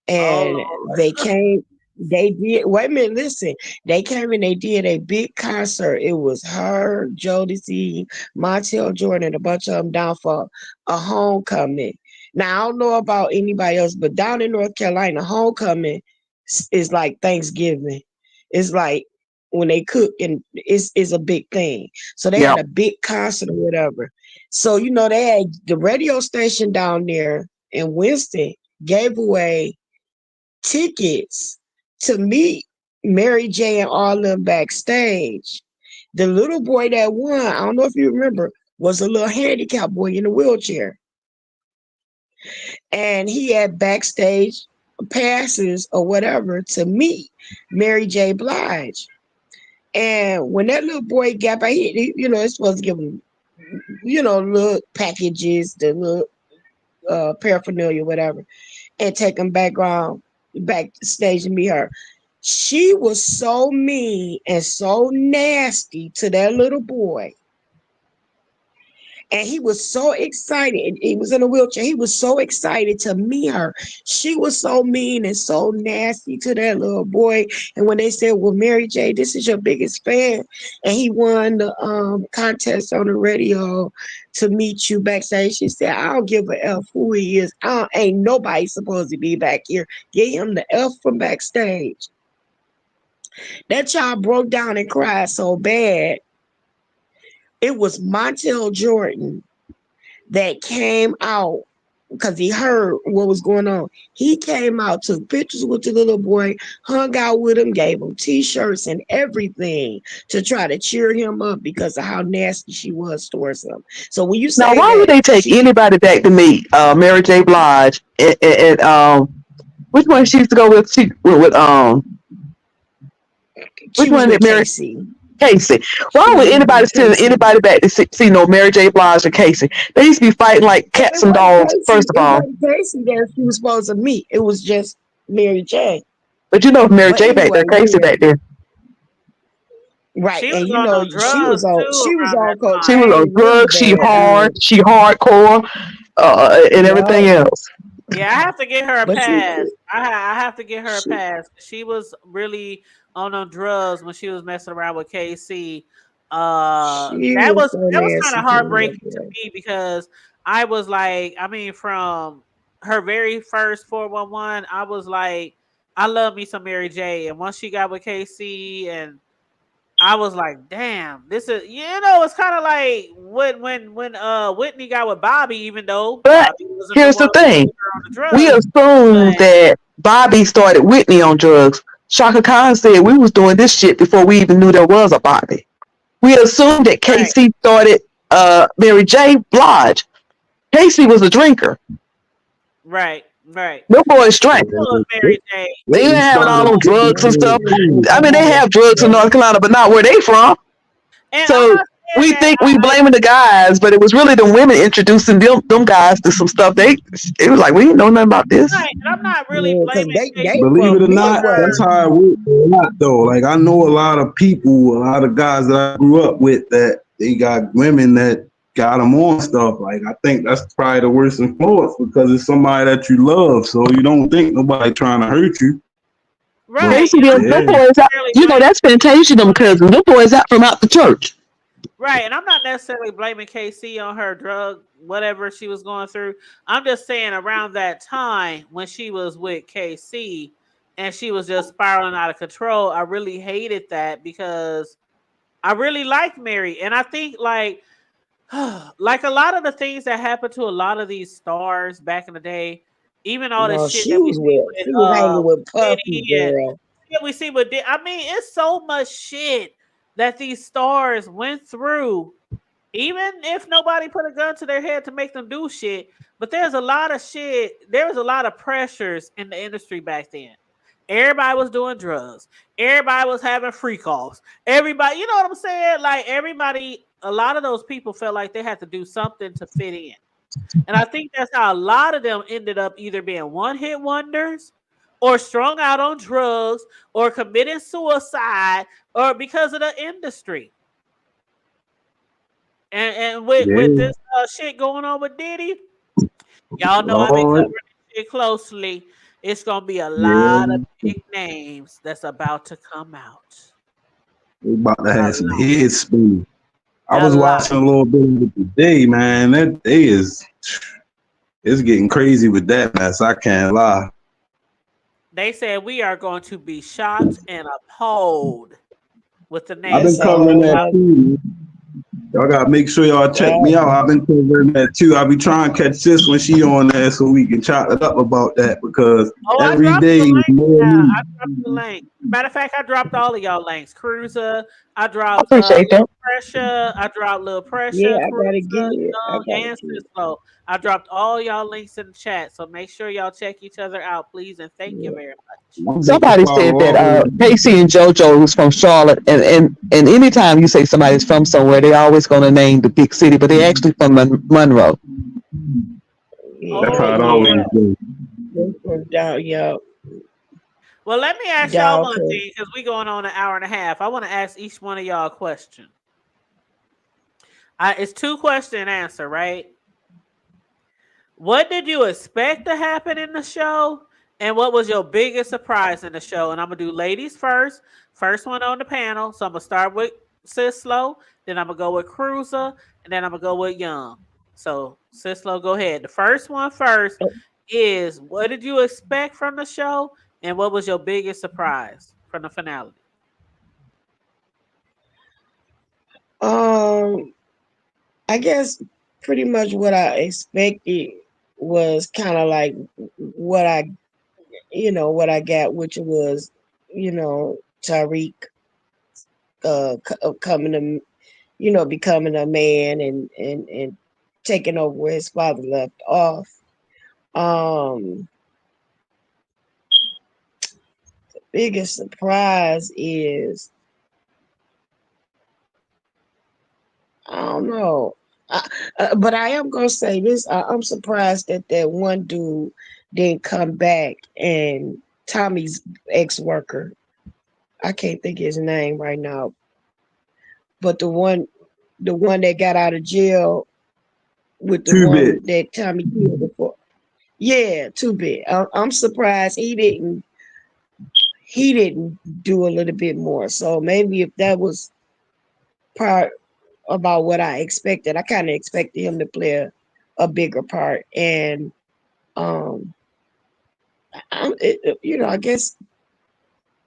and Oh they came. They did. Wait a minute. Listen. They came and they did a big concert. It was her, Jodeci, Montel Jordan, and a bunch of them down for a homecoming. Now I don't know about anybody else, but down in North Carolina, homecoming is like Thanksgiving. It's like when they cook, and it's a big thing. So they Yeah. had a big concert or whatever. So you know they had the radio station down there in Winston gave away tickets to meet Mary J and all of them backstage. The little boy that won, I don't know if you remember, was a little handicapped boy in a wheelchair. And he had backstage passes or whatever to meet Mary J. Blige. And when that little boy got back, you know, it's supposed to give him, you know, little packages, the little paraphernalia, whatever, and take him backstage to meet her. She was so mean and so nasty to that little boy. And he was so excited. He was in a wheelchair. He was so excited to meet her. She was so mean and so nasty to that little boy. And when they said, well, Mary J, this is your biggest fan, and he won the contest on the radio to meet you backstage, she said, I don't give a F who he is. Ain't nobody supposed to be back here. Get him the F from backstage. That child broke down and cried so bad. It was Montel Jordan that came out because he heard what was going on. He came out, took pictures with the little boy, hung out with him, gave him t-shirts and everything to try to cheer him up because of how nasty she was towards him. So when you Now, say why would that they take anybody back to meet Mary J. Blige and which one she used to go with? She with she which was one with did Mary Casey? Why would anybody send anybody back to see no Mary J. Blige or Casey? They used to be fighting like cats and dogs. First of all, it wasn't Casey that she was supposed to meet. It was just Mary J. but you know, Mary But J. back anyway, there, Casey back there. right, She and was you on know them drugs too she was around on that She time. was on cocaine really drugs. She bad. she hardcore, and everything Yeah, Yeah, else. I have to get her a but she pass. I have to get her a she pass. She was really on them drugs when she was messing around with KC. she That was was so kind nasty of to the little heartbreaking to boy. me because I was like, I mean, from her very first 411, I was like, I love me some Mary J. And once she got with KC, and I was like, damn, this is, it's kind of like when Whitney got with Bobby, even though But Bobby wasn't the here's the one who thing: put her on the we drugs. assume But that Bobby started Whitney on drugs. Shaka Khan said we was doing this shit before we even knew there was a Bobby. We assumed that right, Casey started Mary J. Blige. Casey was a drinker. right. Right. Them boys straight. Still a Mary J. They ain't They having all started them kicking drugs and stuff. it. I mean, they have drugs in North Carolina, but not where they from. And I'm So not saying we that think we blaming the guys, but it was really the women introducing them guys to some stuff. It was like we didn't know nothing about this. right, and I'm not really Yeah, because blaming they Casey Believe it from or not, that's Midwest. how it works a lot though. Like I know a lot of people, a lot of guys that I grew up with that they got women that got them on stuff. Like I think that's probably the worst influence because it's somebody that you love, so you don't think nobody trying to hurt you. But right, Casey, and I'm them not yeah, boys out, necessarily you know, blaming that's Fantasia, them cousins. Them boys out from out the church. right, and I'm not necessarily blaming KC on her drug, whatever she was going through. I'm just saying around that time when she was with KC and she was just spiraling out of control, I really hated that because I really liked Mary. And I think like a lot of the things that happened to a lot of these stars back in the day, even all this No, shit she that we was see with. with She was hanging with Puffy, Diddy and girl. yeah, we see with I mean, it's so much shit that these stars went through, even if nobody put a gun to their head to make them do shit. But there's a lot of shit. There was a lot of pressures in the industry back then. Everybody was doing drugs. Everybody was having freak offs. Everybody, you know what I'm saying? Like everybody, a lot of those people felt like they had to do something to fit in. And I think that's how a lot of them ended up either being one hit wonders or strung out on drugs or committing suicide or because of the industry. And with yeah, this shit going on with Diddy, y'all know I've been Lord, covering this shit closely. It's gonna be a lot of yeah. big names that's about to come out. We about to A have some lot. head spin. I A was lot. watching a little bit of it today, man. That day is it's getting crazy with that mess. I can't lie. They said we are going to be shocked and appalled with the I've names been That's a that are covering whole coming that out. lot. too. Y'all gotta make sure y'all check Yeah, me out. I've been covering that too. I be trying to catch this when she on there so we can chop it up about that because Oh, I every dropped day the is link. more Yeah, I news. dropped the link. Matter of fact, I dropped all of y'all links. Cruiser, I I dropped appreciate Lil that. Pressure, I dropped Lil Pressure, yeah, I gotta Cruiser, get it. I Young, gotta and get it. Cislo. I dropped all y'all links in the chat, so make sure y'all check each other out, please, and thank you Yeah. very much. I'm going to Somebody follow said that all of Casey and JoJo was from Charlotte, and anytime you say somebody's from somewhere, they always gonna name the big city, but they actually from Monroe. that's Yeah, Oh how it yeah. Lord. always goes. They from down, yeah, Well, let me ask y'all one Dawkins. thing because we going on an hour and a half. I want to ask each one of y'all a question. It's two question answer, right? What did you expect to happen in the show? And what was your biggest surprise in the show? And I'm gonna do ladies first. First one on the panel. So I'm gonna start with Sislo, then I'm gonna go with Cruiser, and then I'm gonna go with Young. So Sislo, go ahead. The first one first is what did you expect from the show? And what was your biggest surprise from the finale? I guess pretty much what I expected was kind of like what what I got, which was, Tariq coming to, becoming a man and taking over where his father left off. Um, Biggest surprise is I don't know. But I am gonna say this. I'm surprised that that one dude didn't come back and Tommy's ex-worker. I can't think of his name right now, but the one that got out of jail with the Two one bit. that Tommy killed before. Yeah, too bad. I'm surprised he didn't do a little bit more. So maybe if that was part about what I expected, I kind of expected him to play a bigger part. And um, I guess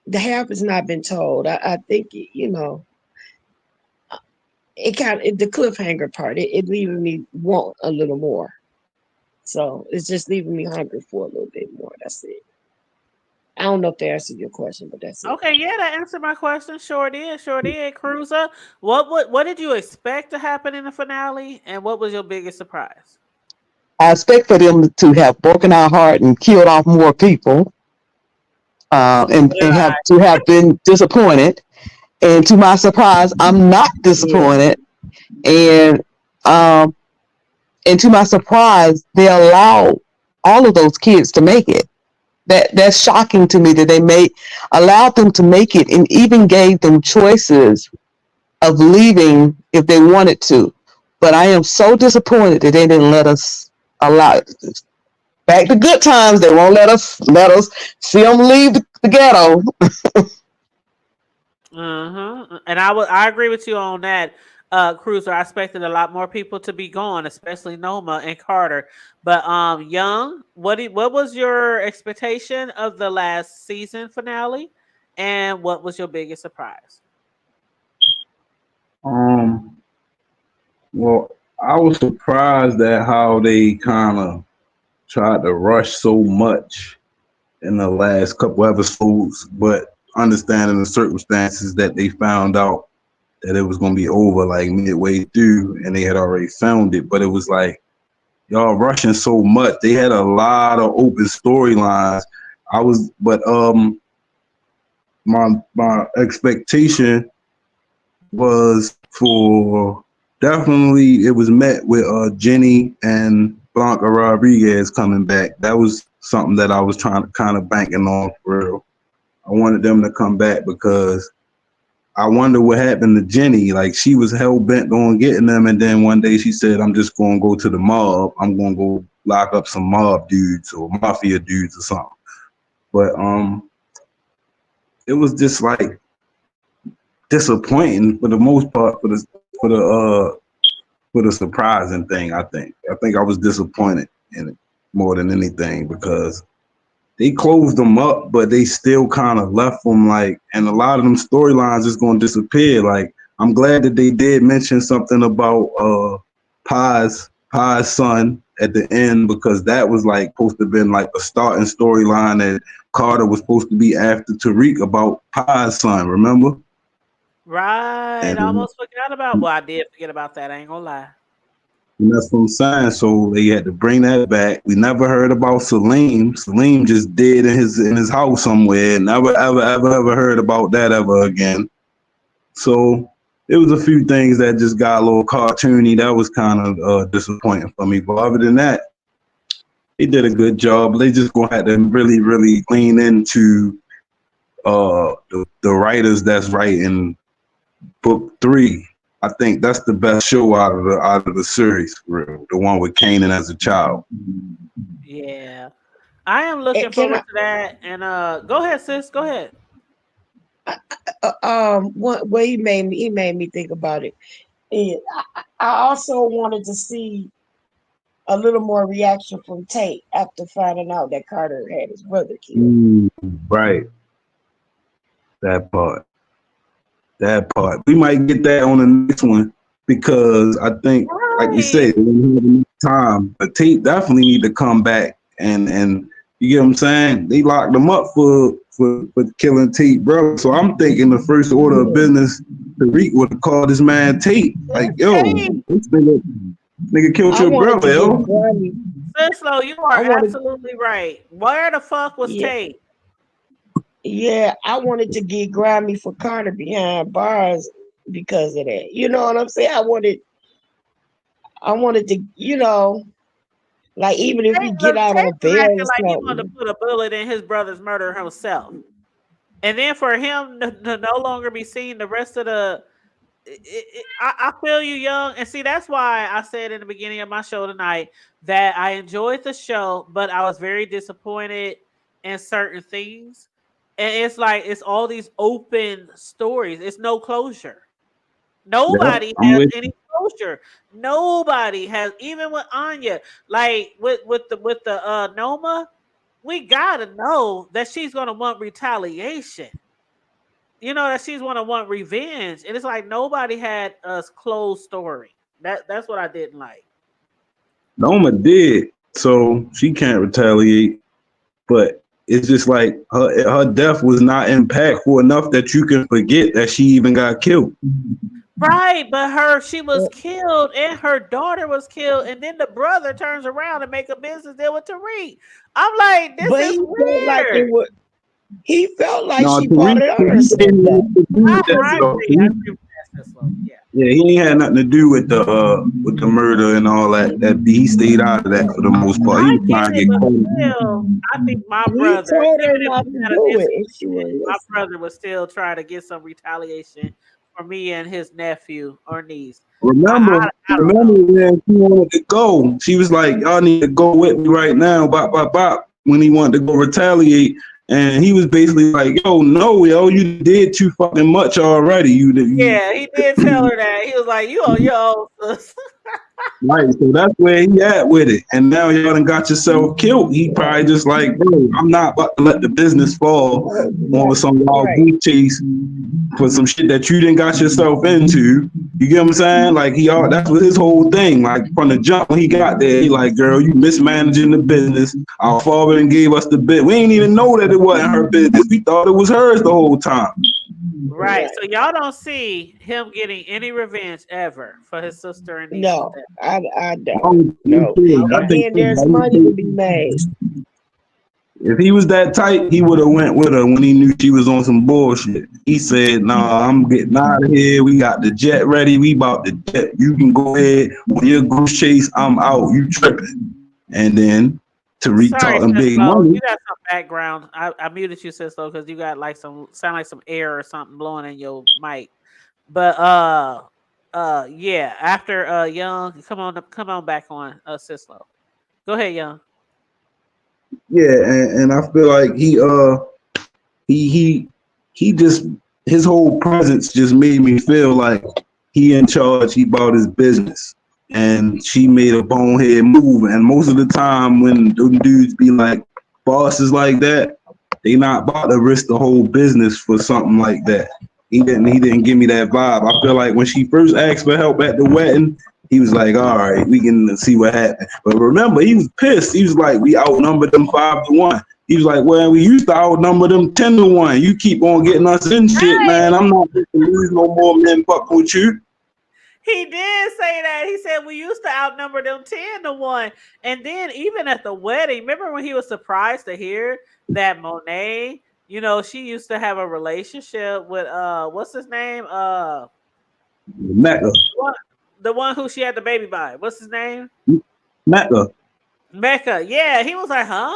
the half has not been told. I think it kind of the cliffhanger part. It leaving me want a little more. So it's just leaving me hungry for a little bit more. That's it. I don't know if that answered your question, but that's it. Okay, yeah, that answered my question. Sure did, sure did. Cruiser, what did you expect to happen in the finale, and what was your biggest surprise? I expect for them to have broken our heart and killed off more people, and have been disappointed. And to my surprise, I'm not disappointed. And to my surprise, they allowed all of those kids to make it. That's shocking to me that they allowed them to make it and even gave them choices of leaving if they wanted to. But I am so disappointed that they didn't let us allow it. Back to good times, they won't let us see them leave the ghetto. And I agree with you on that, Cruiser. I expected a lot more people to be gone, especially Noma and Carter. But Young, what was your expectation of the last season finale, and what was your biggest surprise? Well, I was surprised at how they kind of tried to rush so much in the last couple episodes, but understanding the circumstances that they found out that it was going to be over like midway through, and they had already filmed it, but it was like y'all rushing so much. They had a lot of open storylines. My expectation was for definitely it was met with Jenny and Blanca Rodriguez coming back. That was something that I was trying to kind of banking on for real. I wanted them to come back because I wonder what happened to Jenny. Like, she was hell bent on getting them, and then one day she said, I'm just going to go to the mob. I'm going to go lock up some mob dudes or mafia dudes or something. But it was just like disappointing for the most part for the surprising thing. I think I was disappointed in it more than anything because they closed them up, but they still kind of left them like, and a lot of them storylines is going to disappear. Like, I'm glad that they did mention something about Pai's son at the end, because that was like supposed to have been like a starting storyline that Carter was supposed to be after Tariq about Pai's son, remember? Right. I almost forgot about. Well, I did forget about that. I ain't gonna lie. And that's what I'm saying. So they had to bring that back. We never heard about Salim. Salim just dead in his house somewhere. Never ever heard about that ever again. So it was a few things that just got a little cartoony. That was kind of disappointing for me. But other than that, they did a good job. They just gonna have to really, really lean into the writers that's writing book 3. I think that's the best show out of the series, for real. The one with Kanan as a child. Yeah, I am looking forward to that. And go ahead, sis. Go ahead. What he made me think about it. And I also wanted to see a little more reaction from Tate after finding out that Carter had his brother killed. Right. That part. We might get that on the next one, because I think, like you said, we don't have enough time. But Tate definitely need to come back, and you get what I'm saying? They locked him up for killing Tate, bro. So I'm thinking the first order of business, Tariq would have called this man Tate. Like, yo, this nigga killed your brother, yo. Sislo, you are absolutely right. Where the fuck was Tate? Yeah, I wanted to get Grammy for Carter behind bars because of that. You know what I'm saying? I wanted to, like, even if we get out on bail, like he wanted to put a bullet in his brother's murder himself, and then for him to no longer be seen the rest of the. I feel you, Young, and see, that's why I said in the beginning of my show tonight that I enjoyed the show, but I was very disappointed in certain things. And it's like, it's all these open stories. It's no closure. Nobody has any closure. Nobody has, even with Anya, like with the Noma, we gotta know that she's gonna want retaliation. That she's gonna want revenge. And it's like nobody had a closed story. That's what I didn't like. Noma did, so she can't retaliate, but it's just like her death was not impactful enough that you can forget that she even got killed. Right, but she was killed and her daughter was killed, and then the brother turns around and make a business deal with Tariq. I'm like, this But is he felt like it weird. was. He felt like No, she brought Tariq, it on Tariq herself, ain't though. nothing to do with that I though. agree. I agree with that, Cislo. Yeah. Yeah, he ain't had nothing to do with the murder and all that. That he stayed out of that for the most part. He I was get trying to it, get but caught. still, I think my He brother, told her even if not we to had an do it, incident, and she wouldn't my listen. brother would still try to get some retaliation for me and his nephew or niece. I don't Remember know. when she wanted to go? She was like, "Y'all need to go with me right now." Bop, bop, bop. When he wanted to go retaliate, and he was basically like, "Yo, no, yo, you did too fucking much already. You Yeah, he did tell her that. He was like, "You on your own, sis." Right, so that's where he at with it. And now y'all done got yourself killed. He probably just like, bro, I'm not about to let the business fall on some wild Right. goose chase for some shit that you didn't got yourself into. You get what I'm saying? Like that's what his whole thing. Like from the jump when he got there, he like, girl, you mismanaging the business. Our father and gave us the bit. We ain't even know that it wasn't her business. We thought it was hers the whole time. Right. Right. So y'all don't see him getting any revenge ever for his sister and niece's No, death. I don't. Me No. too. I And Okay. think then there's money to be made. if he was that tight, he would have went with her when he knew she was on some bullshit. He said, "Nah, I'm getting out of here. We got the jet ready. We about to jet. You can go ahead on your goose chase. I'm out. You tripping?" And then Tariq Sorry, talking big Cislo. money. You got some background. I muted you, Cislo, because you got like sound like some air or something blowing in your mic. But yeah. After Young, come on back on Cislo. Go ahead, Young. Yeah, and I feel like he he he just his whole presence just made me feel like he in charge. He bought his business, and she made a bonehead move. And most of the time, when them dudes be like bosses like that, they not about to risk the whole business for something like that. He didn't give me that vibe. I feel like when she first asked for help at the wedding, he was like, "All right, we can see what happened." But remember, he was pissed. He was like, "We outnumbered them 5-1." He was like, "Well, we used to outnumber them 10-1. You keep on getting us in shit, Right. man. I'm not going to lose no more men fucking with you." He did say that. He said we used to outnumber them 10-1. And then even at the wedding, remember when he was surprised to hear that Monet, she used to have a relationship with what's his name? Mecca, What the one who she had the baby by. What's his name? Mecca. Mecca. Yeah, he was like, huh?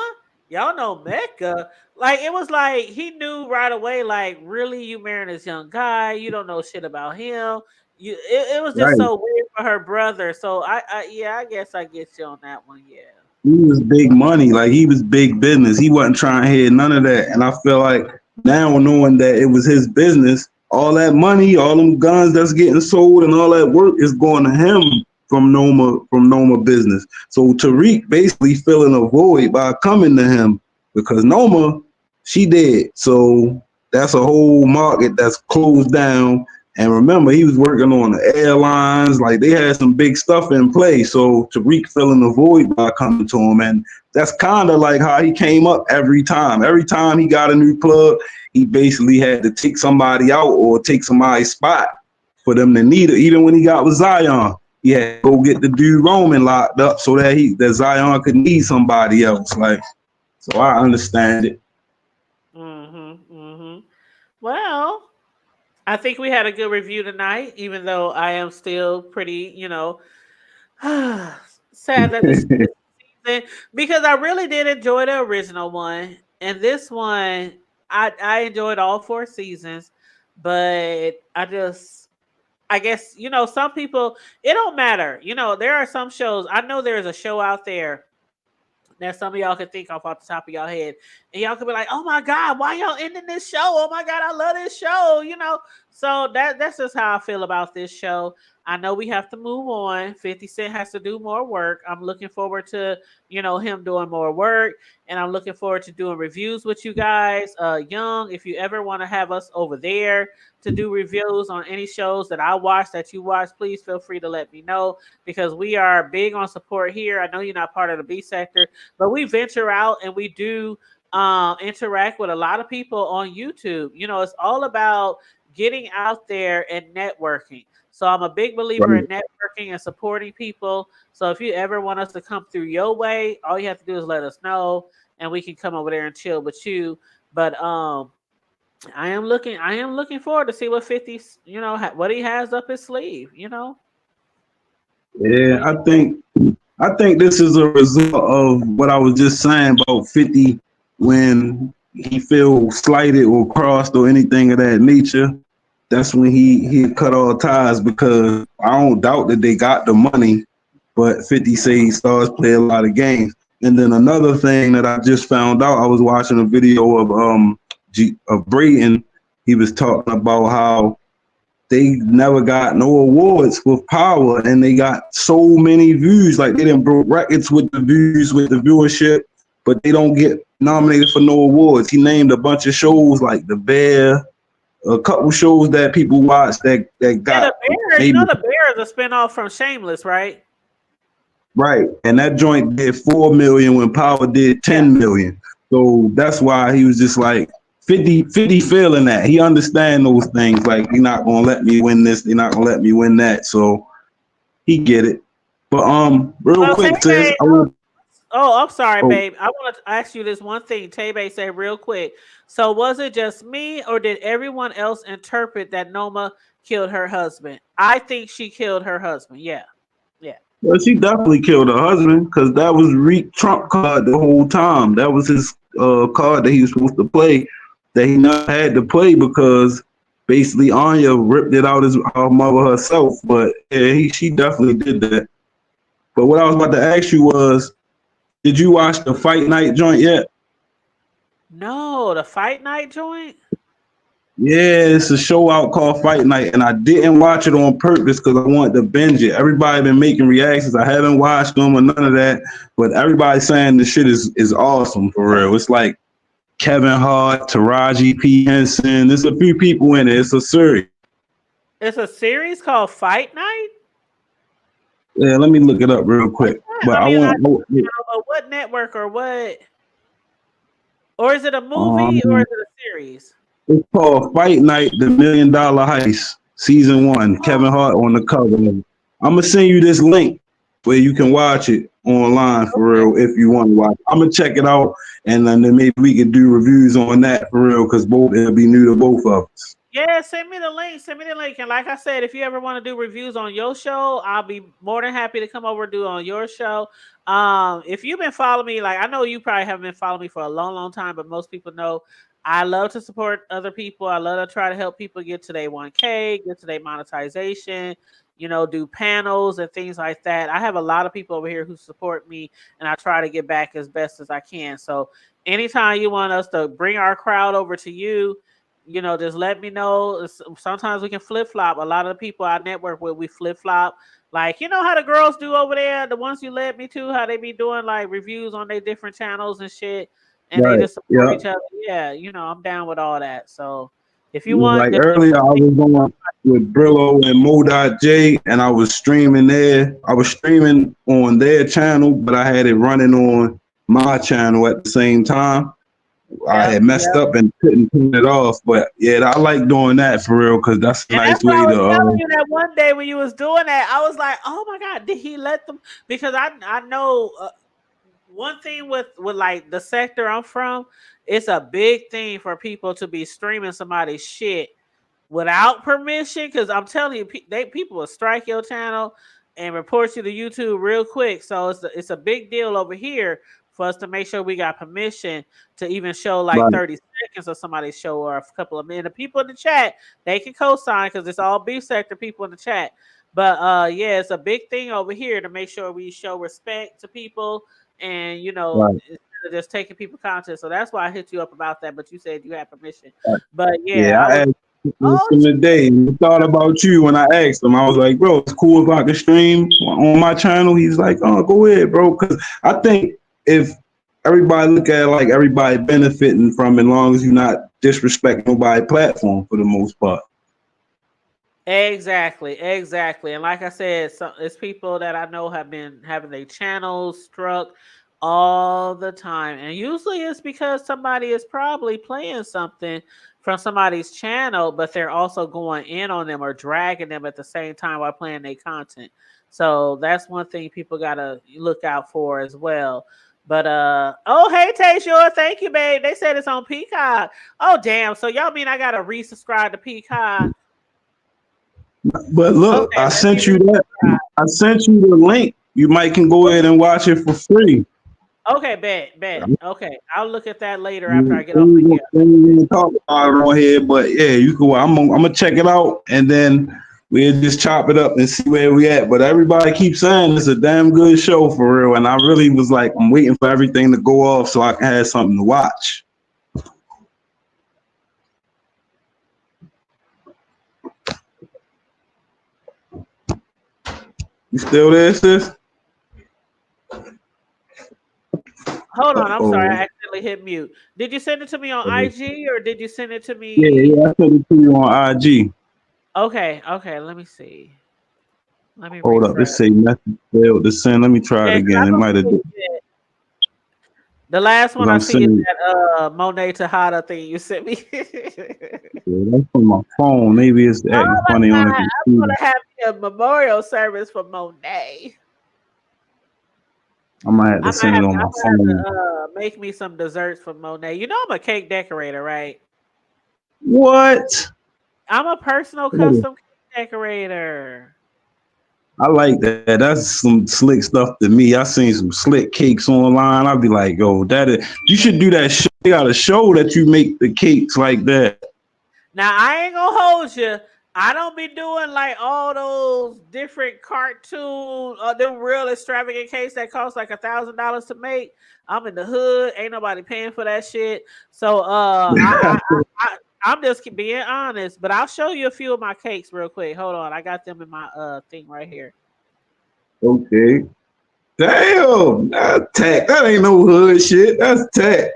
Y'all know Mecca. Like it was like he knew right away, like, really, you marrying this young guy, you don't know shit about him. It was just Right. so weird for her brother. So yeah, I guess I get you on that one, yeah. He was big money, like he was big business. He wasn't trying to hear none of that. And I feel like now knowing that it was his business, all that money, all them guns that's getting sold, and all that work is going to him from Noma business. So Tariq basically filling a void by coming to him because Noma, she dead. So that's a whole market that's closed down. And remember, he was working on the airlines. Like they had some big stuff in play. So Tariq filling the void by coming to him. And that's kind of like how he came up every time. Every time he got a new plug, he basically had to take somebody out or take somebody's spot for them to need it. Even when he got with Zion, he had to go get the dude Roman locked up so that Zion could need somebody else. Like, so I understand it. Well, I think we had a good review tonight, even though I am still pretty, sad that this season, because I really did enjoy the original one, and this one I enjoyed all 4 seasons, but I guess some people, it don't matter. There are some shows. I know there is a show out there that some of y'all can think off the top of y'all head, and y'all could be like, "Oh my God, why y'all ending this show? Oh my God, I love this show." So that's just how I feel about this show. I know we have to move on. 50 Cent has to do more work. I'm looking forward to him doing more work, and I'm looking forward to doing reviews with you guys. Young, if you ever want to have us over there to do reviews on any shows that I watch that you watch, please feel free to let me know, because we are big on support here. I know you're not part of the B sector, but we venture out and we do interact with a lot of people on YouTube. It's all about getting out there and networking. So I'm a big believer in networking and supporting people. So if you ever want us to come through your way, all you have to do is let us know, and we can come over there and chill with you. But I am looking forward to see what 50, what he has up his sleeve. Yeah, I think this is a result of what I was just saying about 50 when he feels slighted or crossed or anything of that nature. That's when he cut all ties, because I don't doubt that they got the money, but 50 say he starts playing a lot of games. And then another thing that I just found out, I was watching a video of Brayton. He was talking about how they never got no awards with Power, and they got so many views. Like, they didn't broke records with the views, with the viewership, but they don't get nominated for no awards. He named a bunch of shows like The Bear, a couple shows that people watch that got The Bear. maybe, The Bear is a spinoff from Shameless, right? right, and that joint did 4 million when Power did 10 million. So that's why he was just like 50 feeling that. He understand those things, like, you're not gonna let me win this, they're not gonna let me win that. So he get it. But real quick, sis, I'm sorry, babe. I want to ask you this one thing. Tebe said real quick. So was it just me, or did everyone else interpret that Noma killed her husband? I think she killed her husband. Yeah. Well, she definitely killed her husband, because that was Reek Trump card the whole time. That was his card that he was supposed to play, that he not had to play, because basically Anya ripped it out her mother herself. But yeah, she definitely did that. But what I was about to ask you was, did you watch the Fight Night joint yet? No, the Fight Night joint? Yeah, it's a show out called Fight Night, and I didn't watch it on purpose because I wanted to binge it. Everybody been making reactions. I haven't watched them or none of that, but everybody's saying the shit is awesome for real. It's like Kevin Hart, Taraji P. Henson. There's a few people in it. It's a series. It's a series called Fight Night? Yeah, let me look it up real quick. But what network or what? Or is it a movie or is it a series? It's called Fight Night, The $1 Million Heist, Season 1. Kevin Hart on the cover. I'm going to send you this link where you can watch it online for real if you want to watch it. I'm going to check it out, and then maybe we can do reviews on that for real, because it'll be new to both of us. Yeah, send me the link. And like I said, if you ever want to do reviews on your show, I'll be more than happy to come over and do on your show. If you've been following me, like, I know you probably haven't been following me for a long, long time, but most people know I love to support other people. I love to try to help people get to their 1K, get to their monetization, do panels and things like that. I have a lot of people over here who support me, and I try to get back as best as I can. So anytime you want us to bring our crowd over to you, just let me know. Sometimes we can flip-flop. A lot of the people I network with, we flip-flop. Like, how the girls do over there, the ones you led me to, how they be doing like reviews on their different channels and shit. And they just support each other. Yeah, I'm down with all that. So if you want, like earlier, I was on with Brillo and Mo.J, and I was streaming there. I was streaming on their channel, but I had it running on my channel at the same time. I had messed up and couldn't turn it off, but yeah, I like doing that for real, because that's a nice way to. I was telling you that one day when you was doing that, I was like, "Oh my god, did he let them?" Because I know one thing with like the sector I'm from, it's a big thing for people to be streaming somebody's shit without permission. Because I'm telling you, people will strike your channel and report you to YouTube real quick. So it's a big deal over here for us to make sure we got permission to even show like 30 seconds of somebody's show or a couple of minutes. The people in the chat, they can co-sign because it's all beef sector people in the chat. But yeah, it's a big thing over here to make sure we show respect to people and, instead of just taking people content. So that's why I hit you up about that. But you said you had permission. But yeah, I asked today. I thought about you when I asked him. I was like, bro, it's cool if I can stream on my channel. He's like, oh, go ahead, bro. Because I think if everybody look at it like everybody benefiting from it, as long as you're not disrespecting nobody's platform for the most part. Exactly. And like I said, it's people that I know have been having their channels struck all the time, and usually it's because somebody is probably playing something from somebody's channel, but they're also going in on them or dragging them at the same time while playing their content. So that's one thing people gotta look out for as well. But oh hey Tayshaw, thank you, babe. They said it's on Peacock. Oh damn, so y'all mean I gotta resubscribe to Peacock? But look, Okay, I let sent me you that. I sent you the link. You might can go ahead and watch it for free. Okay, bet. Okay, I'll look at that later after I get off of We here. ain't talk about it on here, but yeah, you can. I'm gonna check it out, and then we'll just chop it up and see where we at. But everybody keeps saying it's a damn good show for real, and I really was like, I'm waiting for everything to go off so I can have something to watch. You still there, sis? Hold on, I'm sorry, I accidentally hit mute. Did you send it to me on IG or did you send it to me? Yeah, I sent it to you on IG. Okay, let me see. Let me Hold up, this say message failed to send. Let me try it again. It might have. The last one I see sending, is that Monet Tejada thing you sent me. Yeah, that's on my phone. Maybe it's acting funny on the computer. I'm gonna have a memorial service for Monet. I might have to send it on my phone. Make me some desserts for Monet. You know I'm a cake decorator, right? What? I'm a personal custom cake decorator. I like that. That's some slick stuff to me. I seen some slick cakes online. I'd be like, yo, you should do that show. You got a show that you make the cakes like that. Now I ain't gonna hold you. I don't be doing like all those different cartoon them real extravagant cakes that cost like $1,000 to make. I'm in the hood. Ain't nobody paying for that shit. So I'm just being honest, but I'll show you a few of my cakes real quick. Hold on. I got them in my thing right here. Okay. Damn. That's tech. That ain't no hood shit. That's tech.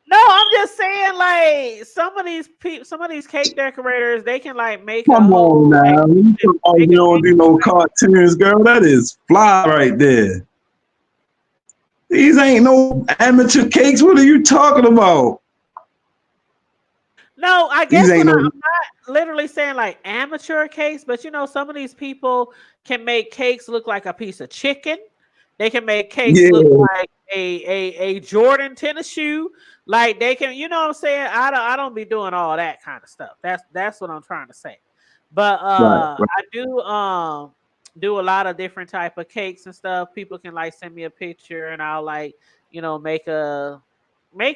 No, I'm just saying, like some of these cake decorators, they can like make. Come on now, you don't do no cartoons, girl. That is fly right there. These ain't no amateur cakes. What are you talking about? No, I guess I'm not literally saying like amateur cakes, but you know, some of these people can make cakes look like a piece of chicken. They can make cakes look like a Jordan tennis shoe. Like they can, you know what I'm saying? I don't be doing all that kind of stuff. That's what I'm trying to say. But right. I do a lot of different type of cakes and stuff. People can like send me a picture and I'll like, you know, make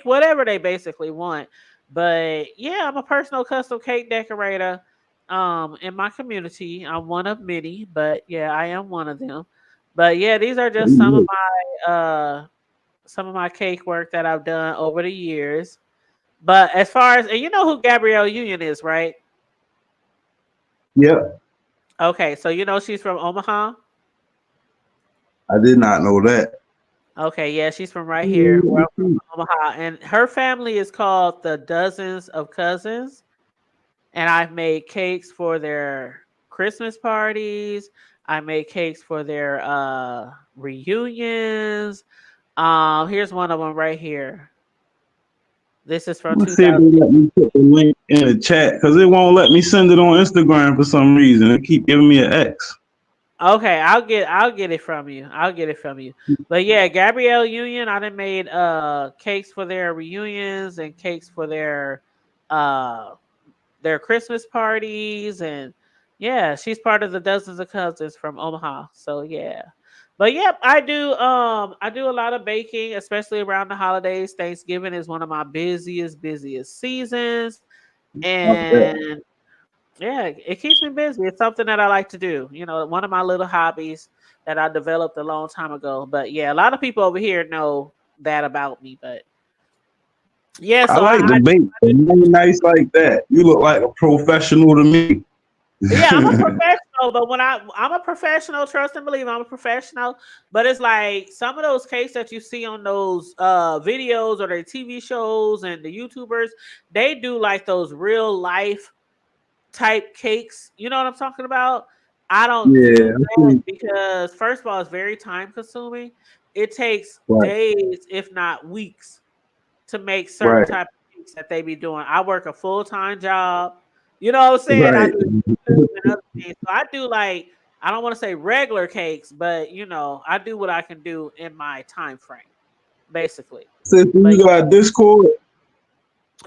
whatever they basically want. But yeah, I'm a personal custom cake decorator in my community. I'm one of many, but yeah, I am one of them. But yeah, these are just some of my cake work that I've done over the years. But as far as, and you know who Gabrielle Union is, right? Yep. Okay, so you know she's from Omaha? I did not know that. Okay, yeah, she's from right here, from Omaha. And her family is called the Dozens of Cousins. And I've made cakes for their Christmas parties. I made cakes for their reunions. Here's one of them right here. This is from 2000. See if they let me put the link in the chat because it won't let me send it on Instagram for some reason. It keep giving me an X. Okay, I'll get it from you. But yeah, Gabrielle Union, I done made cakes for their reunions and cakes for their Christmas parties, and yeah, she's part of the Dozens of Cousins from Omaha. So yeah. But yep, I do a lot of baking, especially around the holidays. Thanksgiving is one of my busiest seasons. And yeah, it keeps me busy. It's something that I like to do. You know, one of my little hobbies that I developed a long time ago. But yeah, a lot of people over here know that about me. But yeah, so I like the bake. Really nice like that. You look like a professional to me. Yeah, I'm a professional, but when I'm a professional, trust and believe I'm a professional. But it's like some of those cakes that you see on those videos or their TV shows and the YouTubers, they do like those real life type cakes. You know what I'm talking about? I don't do that because first of all, it's very time consuming. It takes days, if not weeks, to make certain type of weeks that they be doing. I work a full-time job. You know what I'm saying? I Right. do YouTube and other things. So I do like, I don't want to say regular cakes, but you know, I do what I can do in my time frame, basically. Sis, But you got Discord?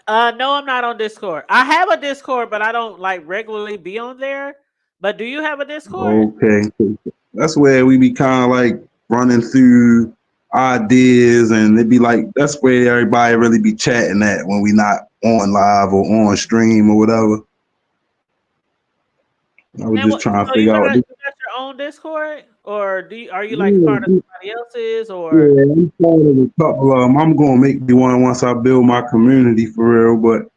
no, I'm not on Discord. I have a Discord, but I don't like regularly be on there. But do you have a Discord? Okay. That's where we be kind of like running through ideas, and it'd be like that's where everybody really be chatting at when we not on live or on stream or whatever. I was And just what, trying to so you figure out. got your own Discord, or are you like part of Yeah, somebody else's, or? yeah, I'm part of a couple of them. I'm gonna make me one once I build my community for real, but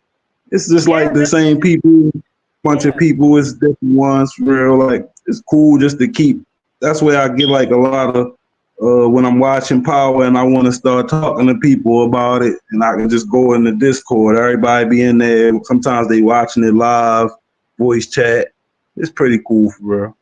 it's just Yeah, like the same people, bunch of yeah. people. It's different ones for real. Like it's cool just to keep. That's where I get like a lot of when I'm watching Power and I want to start talking to people about it, and I can just go in the Discord. Everybody be in there. Sometimes they watching it live, voice chat. It's pretty cool for real.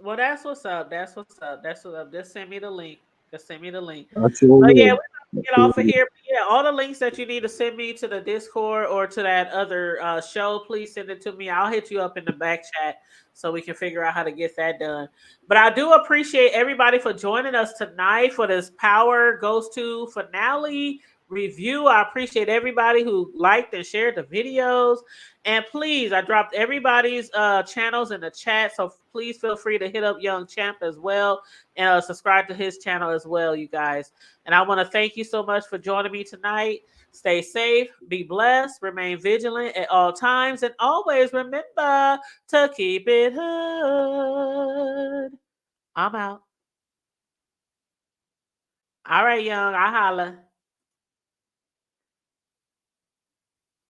Well, that's what's up. That's what's up. That's what's up. Just send me the link. Just send me the link. I sure But yeah, we're will. about to get off of here. But yeah, all the links that you need to send me to the Discord or to that other show, please send it to me. I'll hit you up in the back chat so we can figure out how to get that done. But I do appreciate everybody for joining us tonight for this Power Goes To finale review. I appreciate everybody who liked and shared the videos. And please, I dropped everybody's channels in the chat, so please feel free to hit up Young Champ as well and subscribe to his channel as well, you guys. And I want to thank you so much for joining me tonight. Stay safe, be blessed, remain vigilant at all times, and always remember to keep it hood. I'm out. All right, Young, I holla.